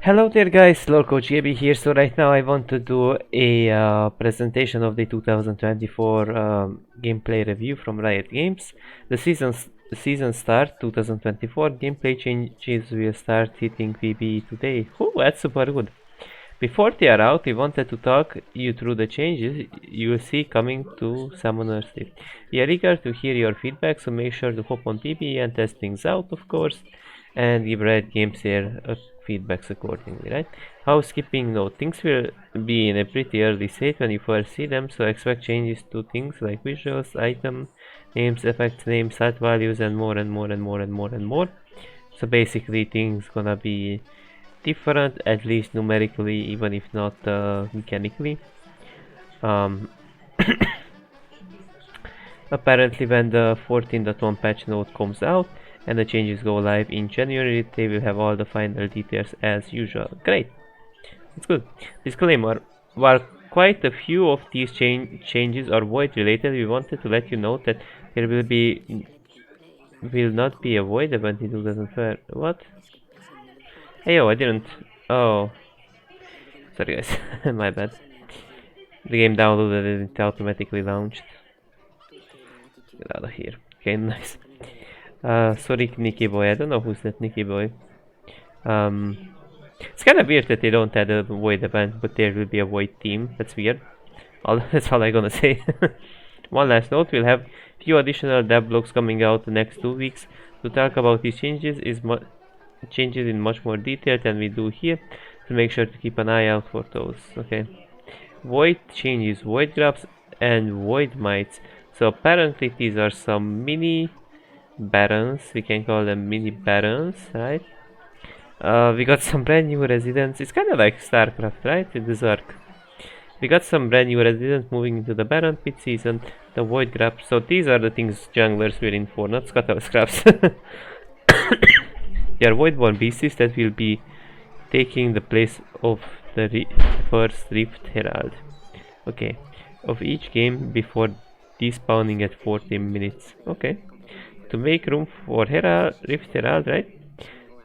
Hello there guys, Lord Coach Gaby here. So right now I want to do a presentation of the 2024 gameplay review from Riot Games. The season start 2024. Gameplay changes will start hitting PB today. Oh, that's super good. Before they are out, we wanted to talk you through the changes you will see coming to Summoner's Rift. We are eager to hear your feedback, so make sure to hop on PB and test things out, of course, and give Riot Games their feedbacks accordingly, right? Housekeeping note: things will be in a pretty early state when you first see them, so expect changes to things like visuals, item names, effect names, stat values, and more and more and more and more and more. So basically, things gonna be different, at least numerically, even if not mechanically. Um, Apparently, when the 14.1 patch note comes out and the changes go live in January, they will have all the final details as usual. Great, it's good. Disclaimer: while quite a few of these changes are void related, we wanted to let you know that there will not be a void event in 2004. What? Hey, I didn't. Oh, sorry guys, my bad. The game downloaded and it automatically launched. Get out of here. Okay, nice. Sorry, Nicky Boy. I don't know who's that Nicky Boy. It's kind of weird that they don't add a void event, but there will be a void team. That's weird. That's all I'm gonna say. One last note: we'll have few additional dev blogs coming out the next 2 weeks to talk about these changes in much more detail than we do here. So make sure to keep an eye out for those. Okay. Void changes, void grabs, and void mites. So apparently these are some mini barons. We can call them mini barons, right? We got some brand new residents. It's kind of like StarCraft, right? With the Zerg. We got some brand new residents moving into the Baron Pit season, the Void Grab. So these are the things junglers were in for, not Scuttle Scraps. They are Voidborn beasts that will be taking the place of the first Rift Herald. Okay, of each game before despawning at 14 minutes. Okay, to make room for Rift Herald, right?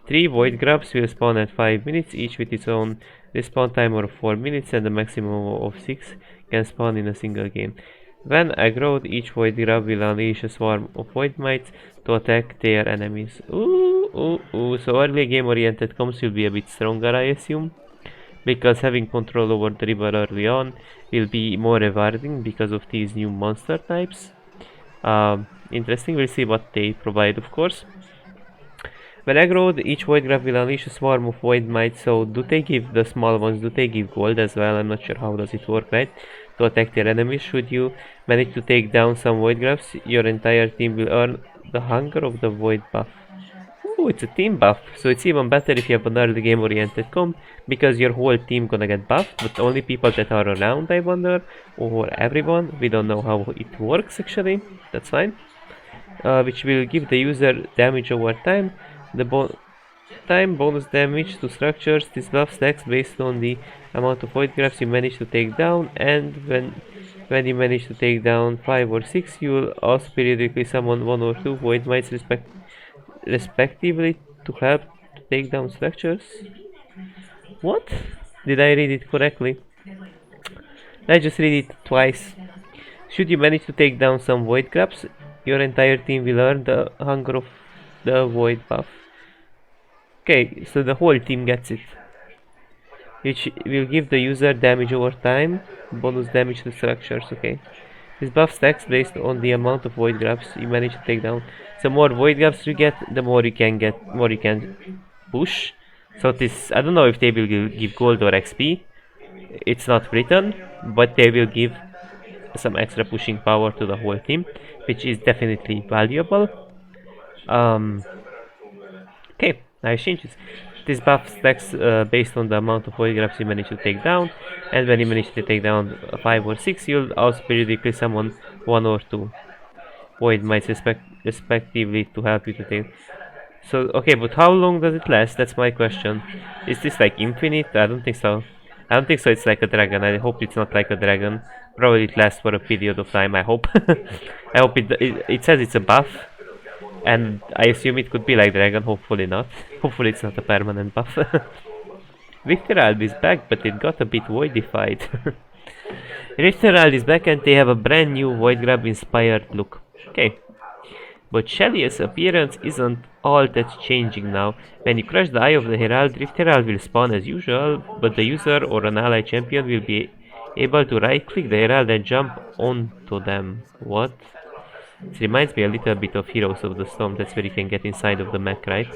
3 Void Grabs will spawn at 5 minutes, each with its own respawn timer of 4 minutes and a maximum of 6 can spawn in a single game. When aggroed, each Void Grab will unleash a swarm of Void Mites to attack their enemies. So early game oriented comps will be a bit stronger, I assume, because having control over the river early on will be more rewarding because of these new monster types. Interesting, we'll see what they provide, of course. When aggroed, each Void Grab will unleash a swarm of Void Mites. So do they give the small ones, do they give gold as well? I'm not sure how does it work, right? To attack their enemies. Should you manage to take down some Void Grabs, your entire team will earn the Hunger of the Void buff. Ooh, it's a team buff, so it's even better if you have an early game oriented comp, because your whole team gonna get buffed, but only people that are around, I wonder, or everyone. We don't know how it works actually, that's fine. Which will give the user damage over time. The bonus damage to structures. This buff stacks based on the amount of void grabs you manage to take down, and when you manage to take down 5 or 6, you will also periodically summon 1 or 2 void mites respectively to help to take down structures. What? Did I read it correctly? I just read it twice. Should you manage to take down some void grabs, your entire team will earn the Hunger of the Void buff. Okay, so the whole team gets it, which will give the user damage over time, bonus damage to structures. Okay, this buff stacks based on the amount of void grabs you manage to take down. So more void grabs you get, the more you can push. So this, I don't know if they will give gold or XP. It's not written, but they will give some extra pushing power to the whole team, which is definitely valuable. Okay, nice changes. This buff stacks based on the amount of void grabs you manage to take down, and when you manage to take down 5 or 6, you'll also periodically summon 1 or 2 void mites respectively to help you to take. So, okay, but how long does it last? That's my question. Is this like infinite? I don't think so. I don't think so. It's like a dragon. I hope it's not like a dragon. Probably it lasts for a period of time, I hope. I hope it says it's a buff, and I assume it could be like dragon. Hopefully not. Hopefully it's not a permanent buff. Rift Herald is back, but it got a bit voidified. Rift Herald is back and they have a brand new Void Grab inspired look. Okay. But Shelly's appearance isn't all that's changing now. When you crush the Eye of the Herald, Rift Herald will spawn as usual, but the user or an ally champion will be able to right click the Herald and jump onto them. What? It reminds me a little bit of Heroes of the Storm. That's where you can get inside of the mech, right?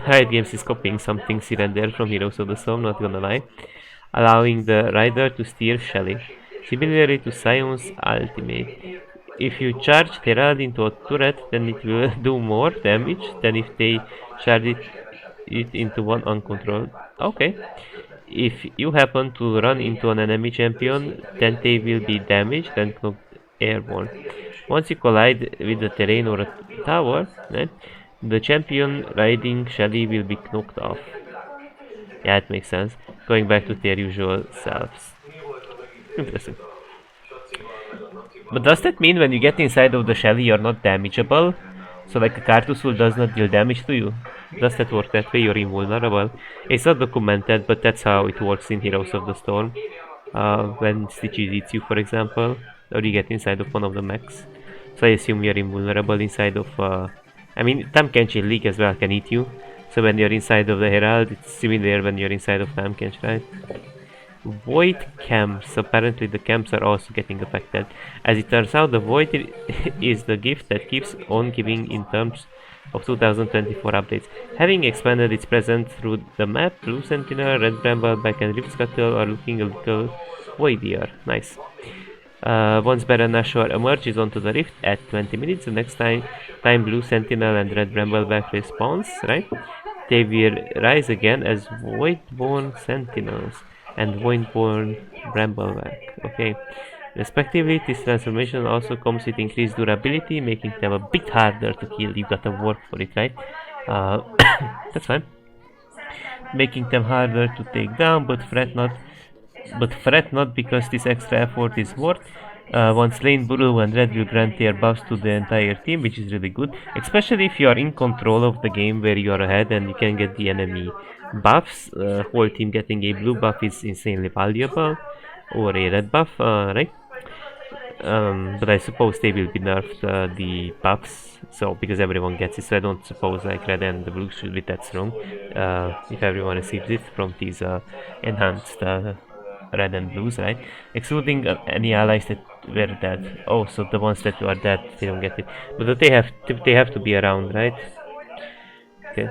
Riot Games is copying some things here and there from Heroes of the Storm, not gonna lie. Allowing the rider to steer Shelly. Similarly to Sion's ultimate. If you charge Herald into a turret, then it will do more damage than if they charge it into one uncontrolled. Okay. If you happen to run into an enemy champion, then they will be damaged and knocked airborne. Once you collide with the terrain or a tower, the champion riding Shelly will be knocked off. Yeah, it makes sense. Going back to their usual selves. Interesting. But does that mean when you get inside of the Shelly you're not damageable? So like a Cartusul does not deal damage to you? Does that work that way? You're invulnerable? It's not documented, but that's how it works in Heroes of the Storm. When Stitches eats you, for example, or you get inside of one of the mechs. So I assume you're invulnerable inside of... I mean, Tahm-Kench League as well can eat you. So when you're inside of the Herald, it's similar when you're inside of Tahm-Kench, right? Void camps. Apparently the camps are also getting affected. As it turns out, the Void is the gift that keeps on giving in terms of 2024 updates. Having expanded its presence through the map, Blue Sentinel, Red Brambleback and Rift Scuttle are looking a little voidier. Nice. Once Baron Nashor emerges onto the rift at 20 minutes, the next time Blue Sentinel and Red Brambleback respawns, right? They will rise again as Voidborn Sentinels and Voidborn Brambleback. Okay. Respectively, this transformation also comes with increased durability, making them a bit harder to kill. You gotta work for it, right? That's fine. Making them harder to take down, but fret not. Because this extra effort is worth. Once slain, Blue and Red will grant their buffs to the entire team, which is really good. Especially if you are in control of the game where you are ahead and you can get the enemy buffs. Whole team getting a blue buff is insanely valuable. Or a red buff, right? But I suppose they will be nerfed the buffs, so because everyone gets it, so I don't suppose like red and the blue should be that strong if everyone receives it from these enhanced red and blues, right? Excluding any allies that were dead. Oh, so the ones that are dead, they don't get it. But they have to be around, right? Okay.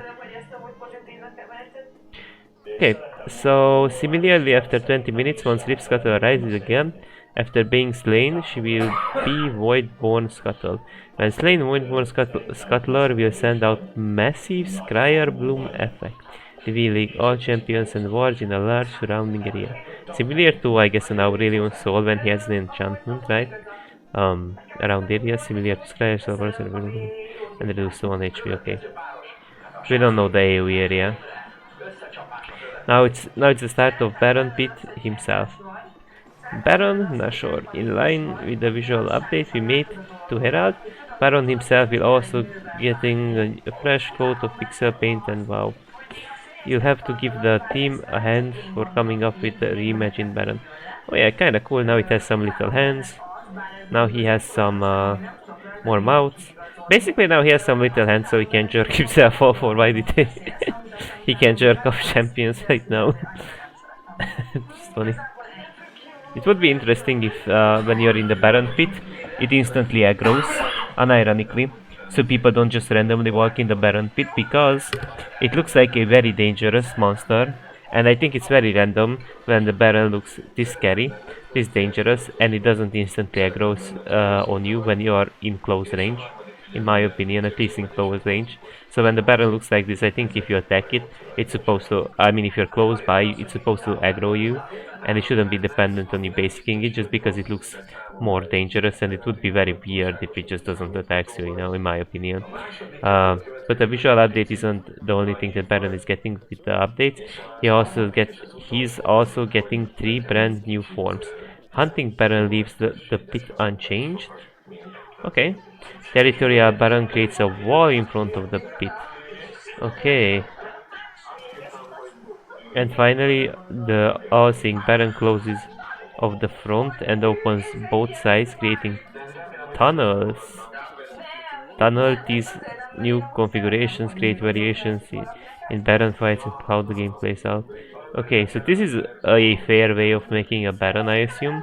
Okay, so similarly after 20 minutes, once Rift Scuttle arises again, after being slain, she will be Voidborn Scuttle. When slain, Voidborn Scuttler will send out massive Scryer Bloom effect, revealing all champions and wards in a large surrounding area. Similar to, I guess, an Aurelion Soul when he has the enchantment, right? Around area, similar to Scryer Servers and reduce to 1 HP, okay. We don't know the AoE area. Now it's the start of Baron Pit himself. Baron Nashor, in line with the visual update we made to Herald, Baron himself will also getting a fresh coat of pixel paint and wow. You'll have to give the team a hand for coming up with the reimagined Baron. Oh yeah, kinda cool, now it has some little hands. Now he has some more mouths. Basically now he has some little hands so he can jerk himself off, or why did he can jerk off champions right now. It's funny. It would be interesting if when you're in the Baron Pit, it instantly aggroes, unironically, so people don't just randomly walk in the Baron Pit, because it looks like a very dangerous monster, and I think it's very random when the Baron looks this scary, this dangerous, and it doesn't instantly aggroes on you when you are in close range, in my opinion, at least in close range. So when the Baron looks like this, I think if you attack it, it's supposed to, I mean if you're close by, it's supposed to aggro you, and it shouldn't be dependent on you basicing it just because it looks more dangerous, and it would be very weird if it just doesn't attack you, you know, in my opinion. But the visual update isn't the only thing that Baron is getting with the updates. He's also getting 3 brand new forms. Hunting Baron leaves the pit unchanged. Okay. Territorial Baron creates a wall in front of the pit. Okay. And finally, the all-seeing Baron closes off the front and opens both sides, creating tunnels. These new configurations create variations in Baron fights and how the game plays out. Okay, so this is a fair way of making a Baron, I assume.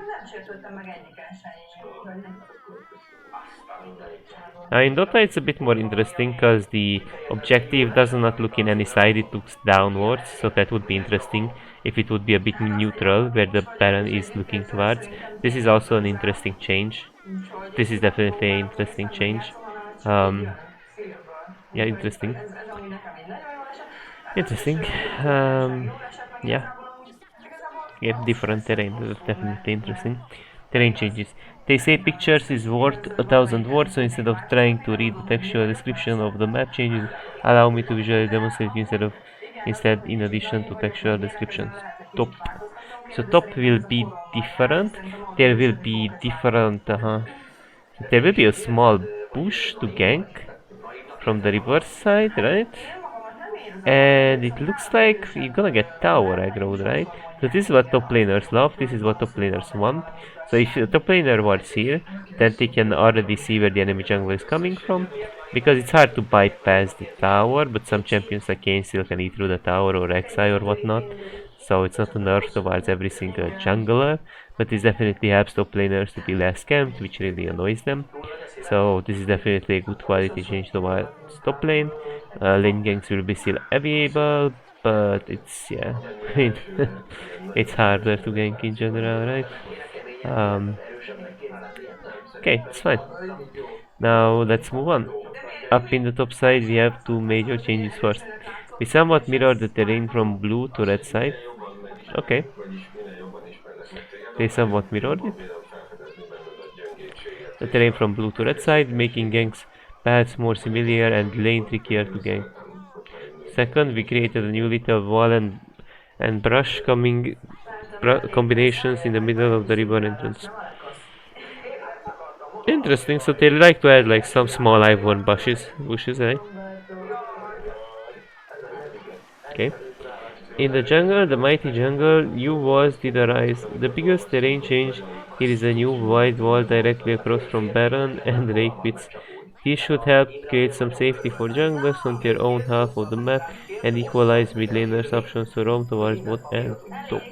In Dota it's a bit more interesting because the objective does not look in any side, it looks downwards, so that would be interesting if it would be a bit neutral where the Baron is looking towards. This is also an interesting change. This is definitely an interesting change. Yeah, interesting. Yeah. Get different terrain, that's definitely interesting. Terrain changes. They say pictures is worth 1,000 words, so instead of trying to read the textual description of the map changes, allow me to visually demonstrate instead in addition to textual descriptions. Top. So top will be different. There will be different. There will be a small bush to gank from the reverse side, right? And it looks like you're gonna get tower aggro, right? So this is what top laners love, this is what top laners want. So if the top laner was here, then they can already see where the enemy jungle is coming from. Because it's hard to bypass the tower, but some champions like Kayn still can eat through the tower or Rek'Sai or whatnot. So it's not a nerf towards every single jungler, but this definitely helps top laners to be less camped, which really annoys them. So this is definitely a good quality change towards top lane. Lane ganks will be still available, but it's, yeah, it's harder to gank in general, right? Okay, it's fine. Now let's move on. Up in the top side we have two major changes first. We somewhat mirror the terrain from blue to red side. Okay. They somewhat mirrored it. The terrain from blue to red side, making ganks paths more familiar and lane trickier to gank. Second, we created a new little wall and brush combinations in the middle of the river entrance. Interesting, so they like to add like some small iron bushes, right? Okay. In the jungle, the mighty jungle, new walls did arise. The biggest terrain change here is a new wide wall directly across from Baron and Lake Pits. This should help create some safety for junglers on their own half of the map and equalize mid laners' options to roam towards bot and top.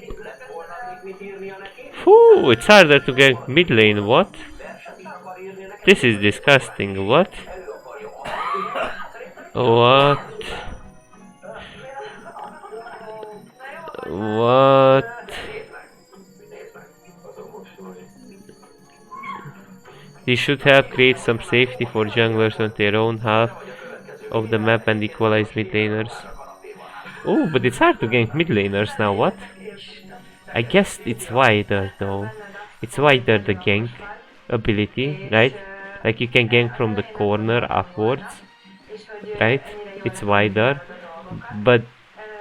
Whew, it's harder to gank mid lane, what? This is disgusting, what? What? What? This should help create some safety for junglers on their own half of the map and equalize mid laners. Oh, but it's hard to gank mid laners now, what? I guess it's wider though. It's wider the gank ability, right? Like you can gank from the corner upwards, right? It's wider, but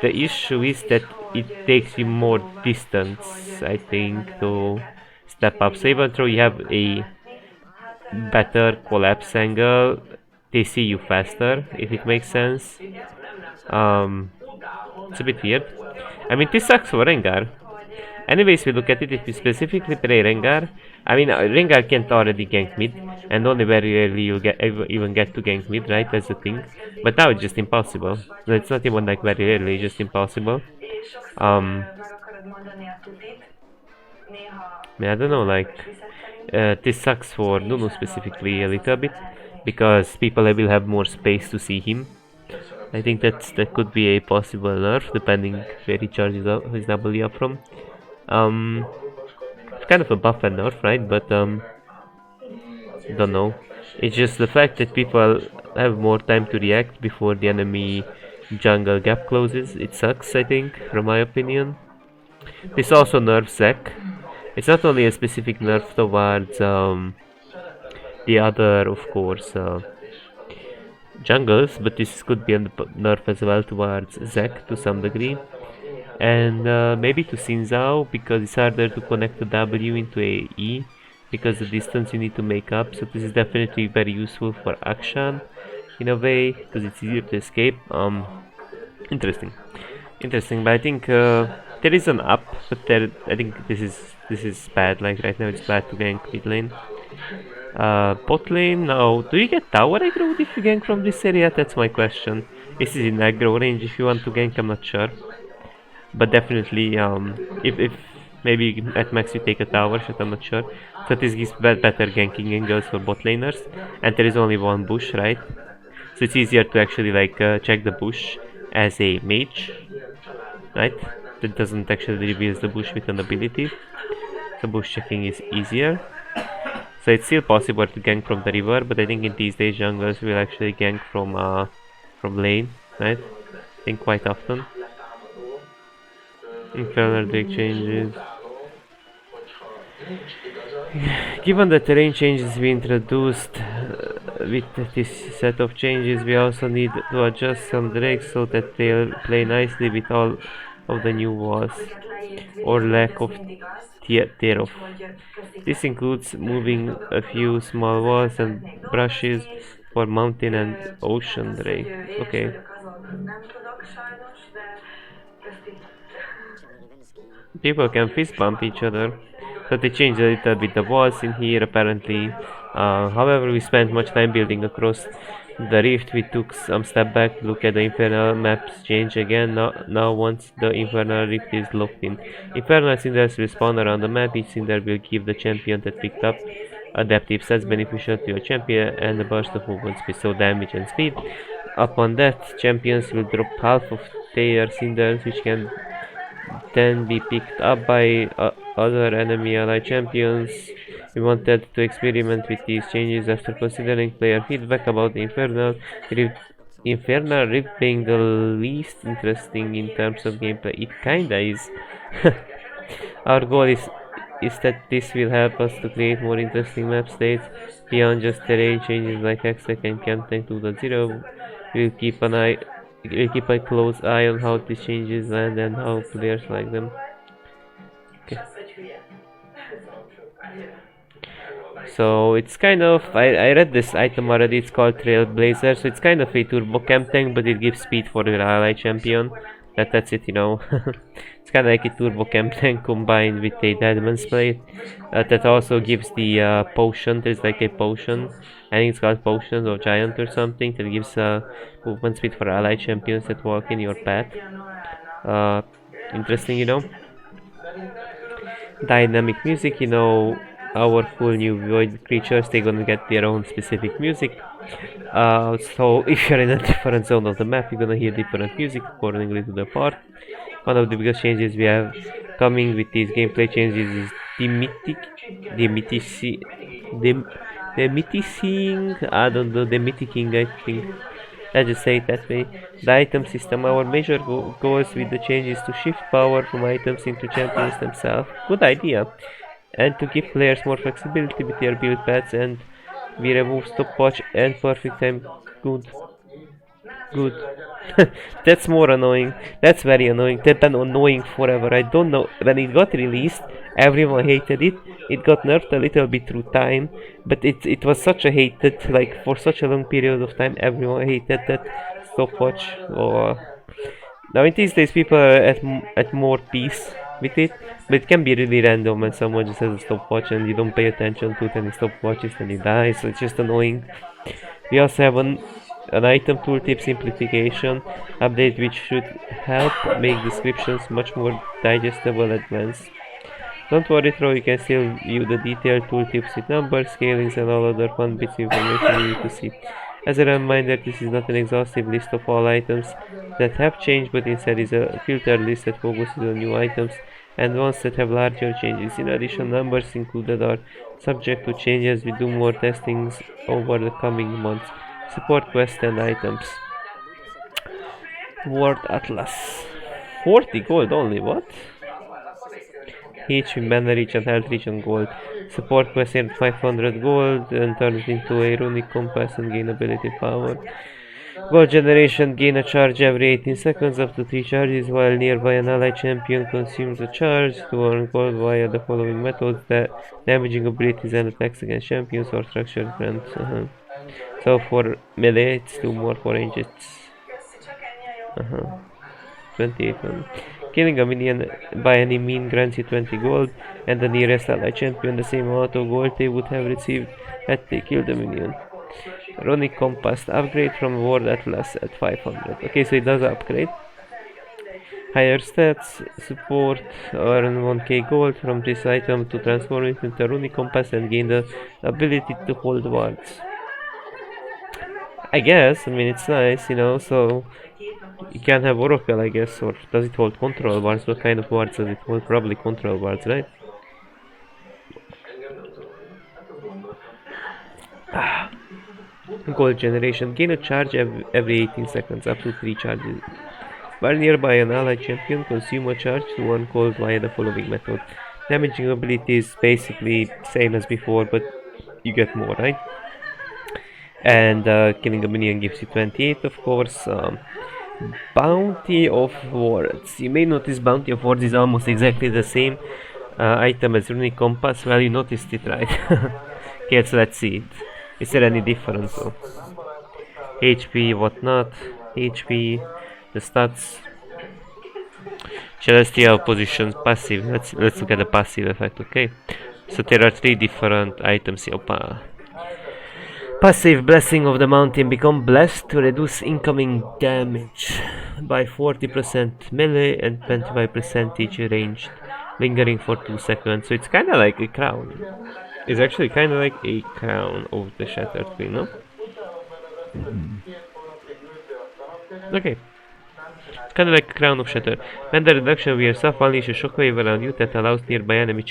the issue is that it takes you more distance, I think, to step up. So even though you have a better collapse angle, they see you faster, if it makes sense. It's a bit weird. I mean, this sucks for Rengar. Anyways, we look at it, if you specifically play Rengar, I mean, Rengar can't already gank mid, and only very rarely you'll even get to gank mid, right? That's the thing. But now it's just impossible. No, it's not even like very rarely, it's just impossible. I mean, I don't know, like, this sucks for Nunu specifically a little bit, because people will have more space to see him. I think that could be a possible nerf, depending where he charges up, his W up from. It's kind of a buff and nerf, right? But don't know. It's just the fact that people have more time to react before the enemy jungle gap closes. It sucks, I think, from my opinion. This also nerfs Zac. It's not only a specific nerf towards the other, of course, jungles, but this could be a nerf as well towards Zac to some degree. And maybe to Xin Zhao, because it's harder to connect the W into a E because the distance you need to make up. So this is definitely very useful for Akshan in a way, because it's easier to escape. Interesting. Interesting, but I think there is an up, but there I think this is bad. Like right now, it's bad to gank mid lane. Bot lane now. Do you get tower aggro if you gank from this area? That's my question. This is in aggro range. If you want to gank, I'm not sure, but definitely if maybe at max you take a tower shot, I'm not sure. So this gives better ganking angles for bot laners, and there is only one bush, right? So it's easier to actually like check the bush as a mage, right? That doesn't actually reveal the bush with an ability. So bush checking is easier. So it's still possible to gank from the river, but I think in these days junglers will actually gank from lane, right? I think quite often. Infernal Drake changes. Given the terrain changes we introduced with this set of changes, we also need to adjust some drakes so that they'll play nicely with all of the new walls or lack of thereof. This includes moving a few small walls and brushes for mountain and ocean drake. Okay. People can fist bump each other, so they change a little bit the walls in here apparently. However, we spent much time building across the rift. We took some step back, look at the infernal maps change again. Now once the infernal rift is locked in, infernal cinders will spawn around the map. Each cinder will give the champion that picked up adaptive stats beneficial to your champion and a burst of movement speed, so damage and speed. Upon that, champions will drop half of their cinders, which can then be picked up by other enemy ally champions. We wanted to experiment with these changes after considering player feedback about the Infernal Rift being the least interesting in terms of gameplay. It kinda is. Our goal is that this will help us to create more interesting map states beyond just terrain changes like Hextech and Chemtech 2.0. We'll keep a close eye on how these changes land and how players like them. Okay. So it's kind of, I read this item already, it's called Trailblazer, so it's kind of a turbo camp tank, but it gives speed for your ally champion. That's it, you know. It's kind of like a turbo camp tank combined with a Deadman's Blade. That also gives the potion, there's like a potion, I think it's called Potions of Giant or something, that gives movement speed for ally champions that walk in your path. Interesting, you know. Dynamic music, you know, our cool new void creatures, they're gonna get their own specific music. So if you're in a different zone of the map, you're gonna hear different music accordingly to the part. One of the biggest changes we have coming with these gameplay changes is demythicing, I don't know, demythicing, I think. Let's just say it that way. The item system. Our major goals with the change is to shift power from items into champions themselves. Good idea. And to give players more flexibility with their build paths, and we remove stopwatch and perfect time. Good. Good. That's more annoying. That's very annoying. That's been annoying forever. I don't know. When it got released, everyone hated it. It got nerfed a little bit through time, but it was such a hated, like for such a long period of time, everyone hated that stopwatch. Or now in these days, people are at more peace with it, but it can be really random when someone just has a stopwatch and you don't pay attention to it and the stopwatches and it dies. So it's just annoying. We also have an item tooltip simplification update which should help make descriptions much more digestible at glance. Don't worry though, you can still view the detailed tooltips with numbers, scalings and all other fun bits of information you need to see. As a reminder, this is not an exhaustive list of all items that have changed, but instead is a filtered list that focuses on new items and ones that have larger changes. In addition, numbers included are subject to change as we do more testings over the coming months. Support quests and items. World Atlas. 40 gold only, what? Each mana reach and health reach and gold. Support quest earn 500 gold and turn it into a runic compass and gain ability power. Gold generation, gain a charge every 18 seconds up to 3 charges while nearby an ally champion consumes a charge to earn gold via the following methods: damaging abilities and attacks against champions or structured friends. So for melee it's 2 more, for range it's 28 one. Killing a minion by any mean grants you 20 gold, and the nearest ally champion the same amount of gold they would have received had they killed the minion. Runic Compass upgrade from Ward Atlas at 500. Okay, so it does upgrade. Higher stats, support, earn 1k gold from this item to transform it into a Runic Compass and gain the ability to hold wards. I guess, I mean it's nice, you know, so you can have Oracle, I guess, or does it hold control wards? What kind of wards does it hold? Probably control wards, right? Gold generation, gain a charge every 18 seconds, up to 3 charges. While nearby an allied champion, consume a charge to one gold via the following method. Damaging ability is basically same as before, but you get more, right? And killing a minion gives you 28, of course. Bounty of Wards. You may notice Bounty of Wards is almost exactly the same item as Runic Compass. Well, you noticed it, right? Okay, so let's see it. Is there any difference though? HP, whatnot, HP, the stats. Celestial positions, passive. Let's look at the passive effect, okay? So there are 3 different items here. Passive Blessing of the Mountain. Become blessed to reduce incoming damage by 40% melee and 25% each ranged, lingering for 2 seconds. So it's kinda like a crown. It's actually kinda like a crown of the Shattered Queen, no? Okay. It's kinda like a crown of Shatter. When the reduction wears off, unleash a shockwave around you that allows nearby enemy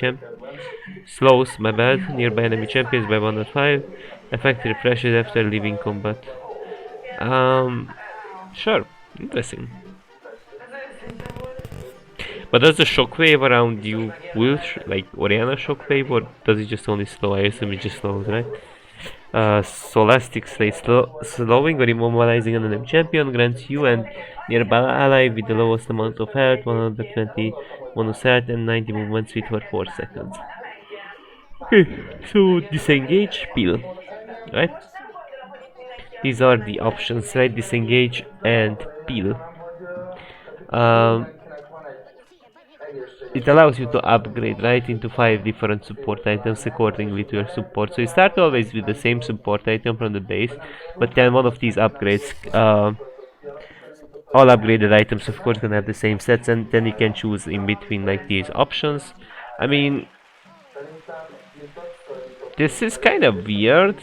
slows, my bad, nearby enemy champions by 1.5. Effect refreshes after leaving combat. Sure, interesting. But does the shockwave around you will like Orianna shockwave, or does it just only slow? I assume it just slows, right? Scholastic Slay slowing or immobilizing an enemy champion grants you and nearby ally with the lowest amount of health 120 bonus health and 90 movement speed for 4 seconds. Okay, so disengage, peel, right? These are the options, right? Disengage and peel. It allows you to upgrade, right, into 5 different support items accordingly to your support. So you start always with the same support item from the base, but then one of these upgrades, all upgraded items of course gonna have the same sets, and then you can choose in between like these options. I mean, this is kind of weird.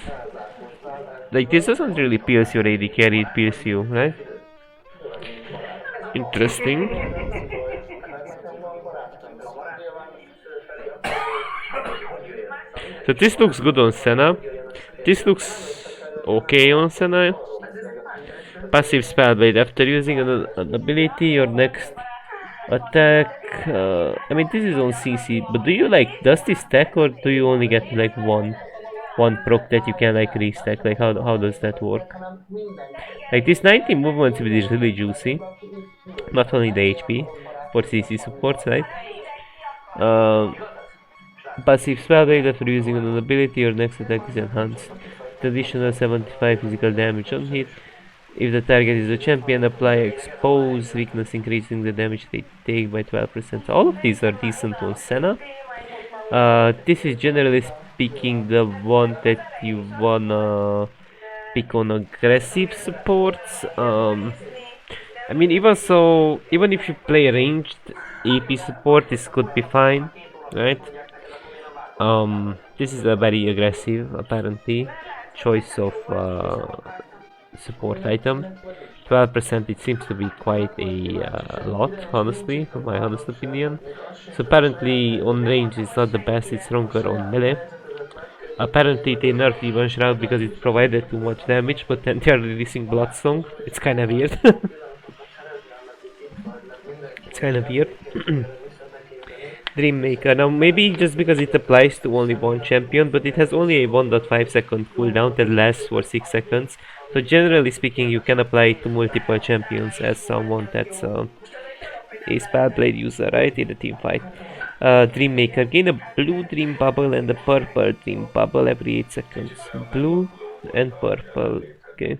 Like this doesn't really pierce your AD carry, it pierces you, right? Interesting. So this looks good on Senna. This looks okay on Senna. Passive Spellblade. After using an ability, your next attack. I mean, this is on CC. But do you like, does this stack, or do you only get like one proc that you can like restack? Like how does that work? Like this 90 movement speed is really juicy. Not only the HP for CC supports, right? Passive Spellblade. After using an ability, your next attack is enhanced. Additional 75 physical damage on hit. If the target is a champion, apply expose weakness, increasing the damage they take by 12%. So all of these are decent on Senna. This is generally speaking the one that you wanna pick on aggressive supports. I mean, even so, even if you play ranged AP support, this could be fine, right? This is a very aggressive, apparently, choice of support item. 12%, it seems to be quite a lot, honestly, from my honest opinion. So apparently on range it's not the best, it's stronger on melee. Apparently they nerfed even Shroud because it provided too much damage, but then they are releasing Bloodsong. It's kinda weird. It's kinda weird. Dreammaker. Now maybe just because it applies to only one champion, but it has only a 1.5 second cooldown that lasts for 6 seconds. So generally speaking, you can apply it to multiple champions as someone that's a Spellblade user, right, in the team fight. Dreammaker. Gain a blue dream bubble and a purple dream bubble every 8 seconds. Blue and purple. Okay.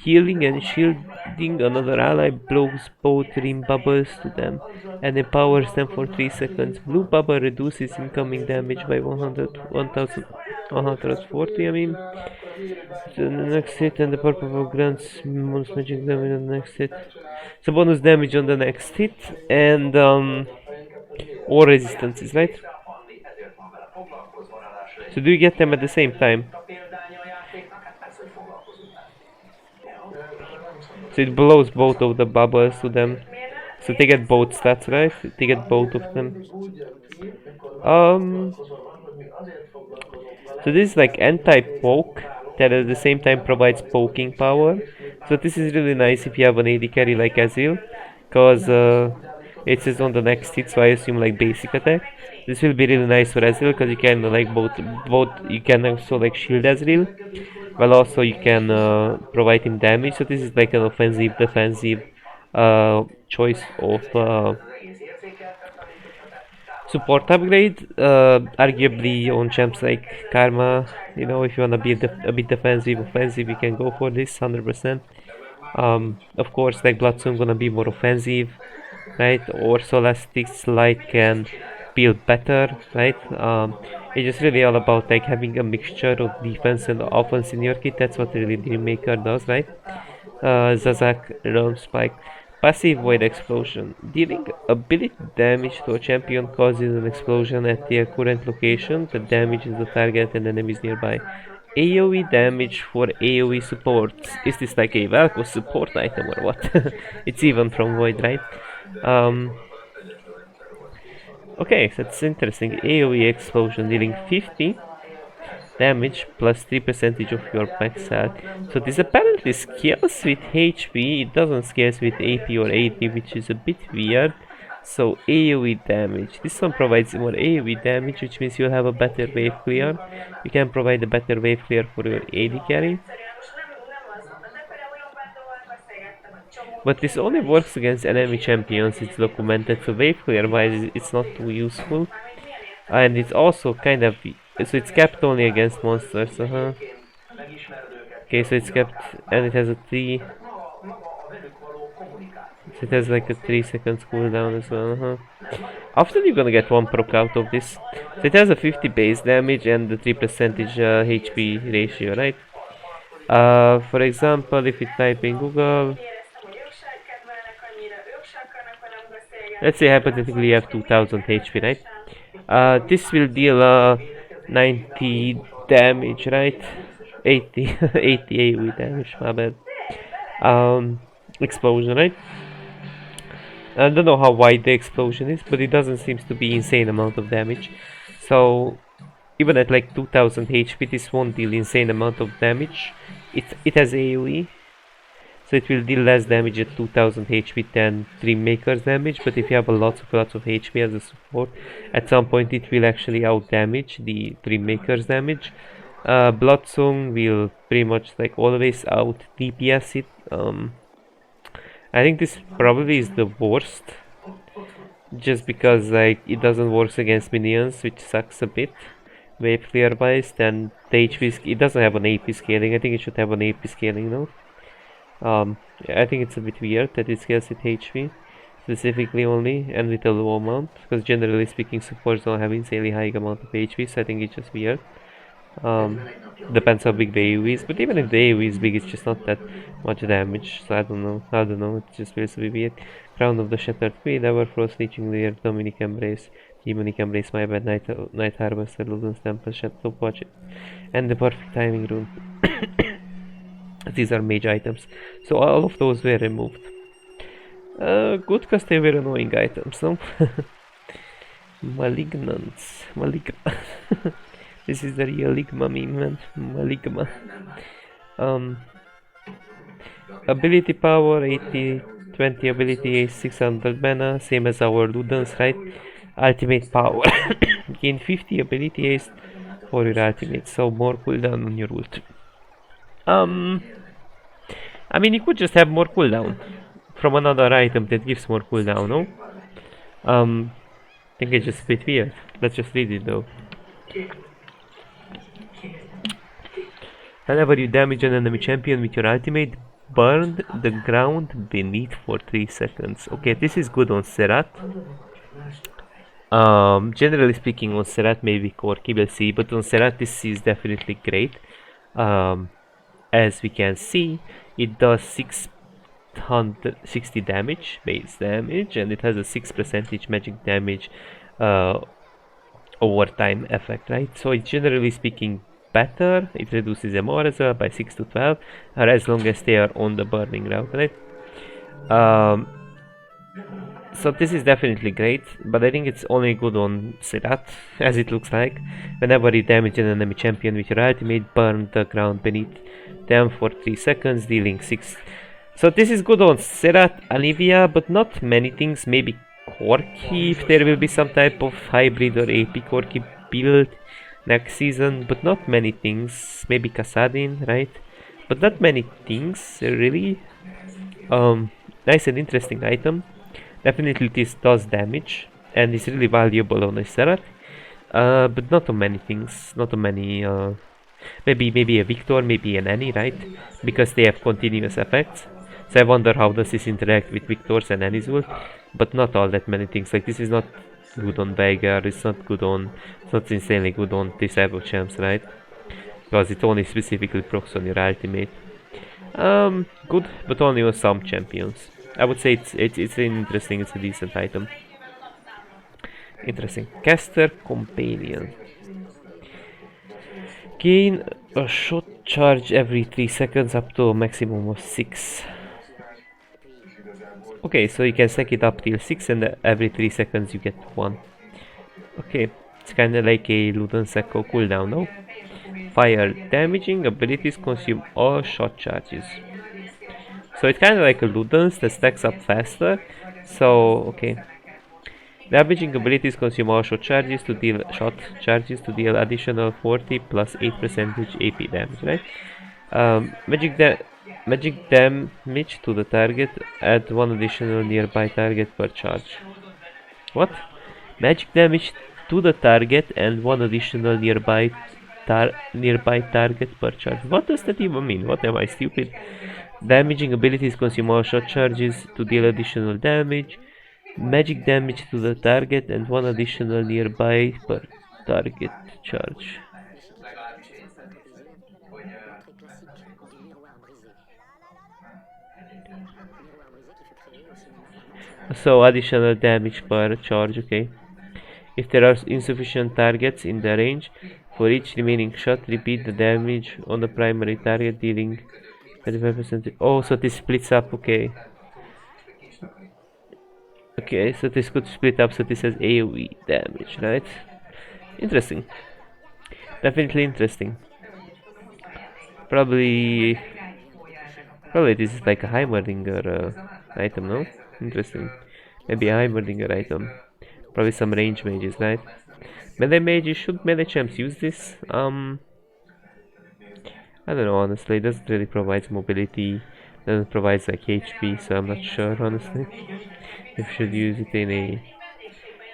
Healing and shielding another ally blows both ring bubbles to them and empowers them for 3 seconds. Blue bubble reduces incoming damage by 1140, I mean. So the next hit, and the purple bubble grants bonus magic damage on the next hit. So bonus damage on the next hit, and or resistances, right? So do you get them at the same time? So it blows both of the bubbles to them. So they get both stats, right? They get both of them. Um, so this is like anti-poke that at the same time provides poking power. So this is really nice if you have an AD carry like Azil, cause it says on the next hit, so I assume like basic attack. This will be really nice for Azil because you can like both you can also like shield Azil, while also you can provide him damage. So this is like an offensive defensive choice of support upgrade. Arguably on champs like Karma, you know, if you wanna be a bit defensive, offensive, you can go for this 100%. Of course, like Bloodstone gonna be more offensive, right? Or Solastix Light can build better, right? It's just really all about like having a mixture of defense and offense in your kit. That's what really Dreammaker does, right? Zazak, Realm Spike. Passive Void Explosion. Dealing ability damage to a champion causes an explosion at their current location that damages the target and enemies nearby. AoE damage for AoE support. Is this like a Vel'Koz support item or what? It's even from Void, right? Okay, so that's interesting. AoE explosion dealing 50 damage plus 3% of your max health. So this apparently scales with HP, it doesn't scale with AP or AD, which is a bit weird. So AoE damage, this one provides more AoE damage, which means you'll have a better wave clear. You can provide a better wave clear for your AD carry. But this only works against enemy champions, it's documented, so wave clear wise it's not too useful. And it's also kind of, so it's capped only against monsters, Okay, so it's capped, and it has a 3, so it has like a 3 seconds cooldown as well, Often you're gonna get 1 proc out of this. So it has a 50 base damage and the 3% HP ratio, right? For example, if you type in Google, let's say hypothetically you have 2000 HP, right? This will deal 90 damage, right? 80 AoE damage, my bad. Explosion, right? I don't know how wide the explosion is, but it doesn't seem to be insane amount of damage. So even at like 2000 HP, this won't deal insane amount of damage. It has AoE, so it will deal less damage at 2000 HP than Dreammaker's damage. But if you have lots of HP as a support, at some point it will actually out damage the Dreammaker's damage. Bloodsong will pretty much like always out DPS it. I think this probably is the worst, just because like it doesn't work against minions, which sucks a bit. Wave clear wise, then the HP it doesn't have an AP scaling. I think it should have an AP scaling though. I think it's a bit weird that it scales with HP specifically only and with a low amount, because generally speaking supports don't have insanely high amount of HP, so I think it's just weird. Depends how big the AoE is, but even if the AoE is big, it's just not that much damage, so I don't know, it just feels a bit weird. Crown of the Shattered Queen, Everfrost, Leeching Lair, Dominic Embrace, Demonic Embrace, my bad, Night Harvester, Luden's Temple, Shadow Watch it, and the Perfect Timing Rune. These are mage items, so all of those were removed. Good, because they were annoying items, no? Malignance, This is the real Ligma meme, man. Maligma. Ability power 80, 20 ability, 600 mana, same as our Ludens, right? Ultimate power. Gain 50 ability haste for your ultimate, so more cooldown on your ult. I mean, you could just have more cooldown from another item that gives more cooldown, no? I think it's just a bit weird. Let's just read it though. Whenever you damage an enemy champion with your ultimate, burned the ground beneath for 3 seconds. Okay, this is good on Serat. Generally speaking, on Serat maybe Corki, we'll see, but on Serat this is definitely great. As we can see, it does 660 damage, base damage, and it has a 6% magic damage overtime effect, right? So it's generally speaking better. It reduces MR as well by 6 to 12, as long as they are on the burning route, right? So this is definitely great, but I think it's only good on Serat, as it looks like. Whenever you damage an enemy champion with your ultimate, burn the ground beneath them for 3 seconds, dealing 6. So this is good on Serat, Anivia, but not many things. Maybe Corki, if there will be some type of hybrid or AP Corki build next season, but not many things. Maybe Kassadin, right? But not many things, really. Nice and interesting item. Definitely this does damage and is really valuable on a Serat, but not on many things, not on many, maybe a Victor, maybe an Annie, right? Because they have continuous effects. So I wonder how does this interact with Victor's and Annie's ult, but not all that many things. Like this is not good on Veigar, it's not insanely good on Disciple Champs, right? Because it only specifically procs on your ultimate. Good, but only on some champions. I would say it's interesting, it's a decent item. Interesting. Caster Companion. Gain a shot charge every 3 seconds up to a maximum of 6. Okay, so you can stack it up till 6 and every 3 seconds you get 1. Okay, it's kinda like a Luden's Echo cooldown, no? Fire. Damaging abilities consume all shot charges. So it's kind of like a Luden's that stacks up faster. So, okay. Damaging abilities consume all shot charges to deal additional 40 plus 8% AP damage, right? Magic damage to the target, add 1 additional nearby target per charge. What? Magic damage to the target and 1 additional nearby target per charge. What does that even mean? What, am I stupid? Damaging abilities consume all shot charges to deal additional damage. Magic damage to the target and 1 additional nearby per target charge. So additional damage per charge, okay. If there are insufficient targets in the range, for each remaining shot, repeat the damage on the primary target, dealing 25%. Oh, so this splits up, okay. Okay, so this could split up, so this has AoE damage, right? Interesting. Definitely interesting. Probably this is like a Heimerdinger item, no? Interesting. Maybe a Heimerdinger item. Probably some range mages, right? Melee mages, should melee champs use this? I don't know, honestly. It doesn't really provide mobility, doesn't provide like HP, so I'm not sure, honestly. If you should use it in a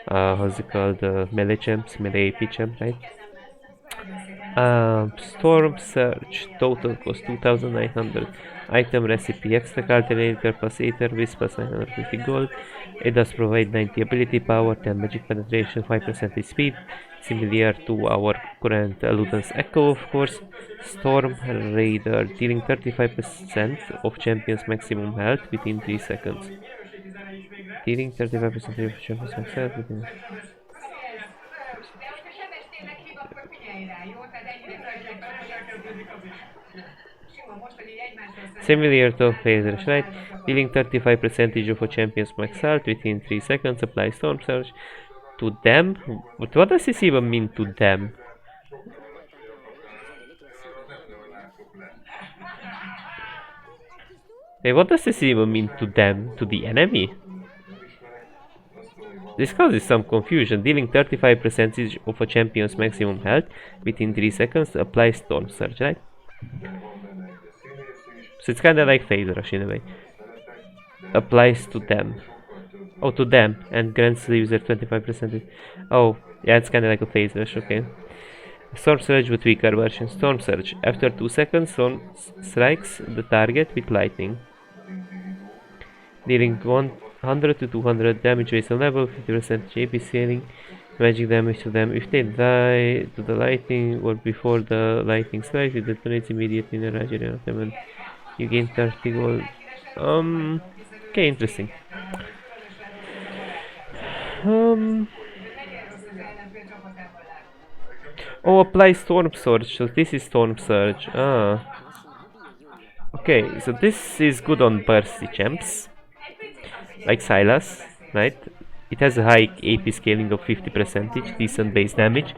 how's it called, melee champs, melee AP champ, right? Storm Surge, total cost 2900. Item recipe, extra alternator plus Aether Wisp plus 950 gold. It does provide 90 ability power, 10 magic penetration, 5% speed, similar to our current Luden's Echo, of course. Storm Raider, dealing 35% of champions maximum health within 3 seconds. Dealing 35% of champions maximum health within... Similar to phasers, right? Dealing 35% of a champion's max health within 3 seconds. Apply Storm Surge to them. What does this even mean, to them? Hey, what does this even mean, to them? To the enemy? This causes some confusion. Dealing 35% of a champion's maximum health within 3 seconds. Apply Storm Surge, right? So it's kinda like Phase Rush in a way. Applies to them. Oh, to them, and grants the user 25%. Oh, yeah, it's kinda like a Phase Rush, okay. Storm Surge with weaker version. Storm Surge. After 2 seconds, Storm strikes the target with lightning, dealing 100 to 200 damage based on level, 50% AP scaling, magic damage to them. If they die to the lightning or before the lightning strikes, it detonates immediately in a range area of them and you gain 30 gold. Okay, interesting. Oh, apply Storm Surge, so this is Storm Surge. Okay, so this is good on bursty champs, like Sylas, right? It has a high AP scaling of 50%, decent base damage,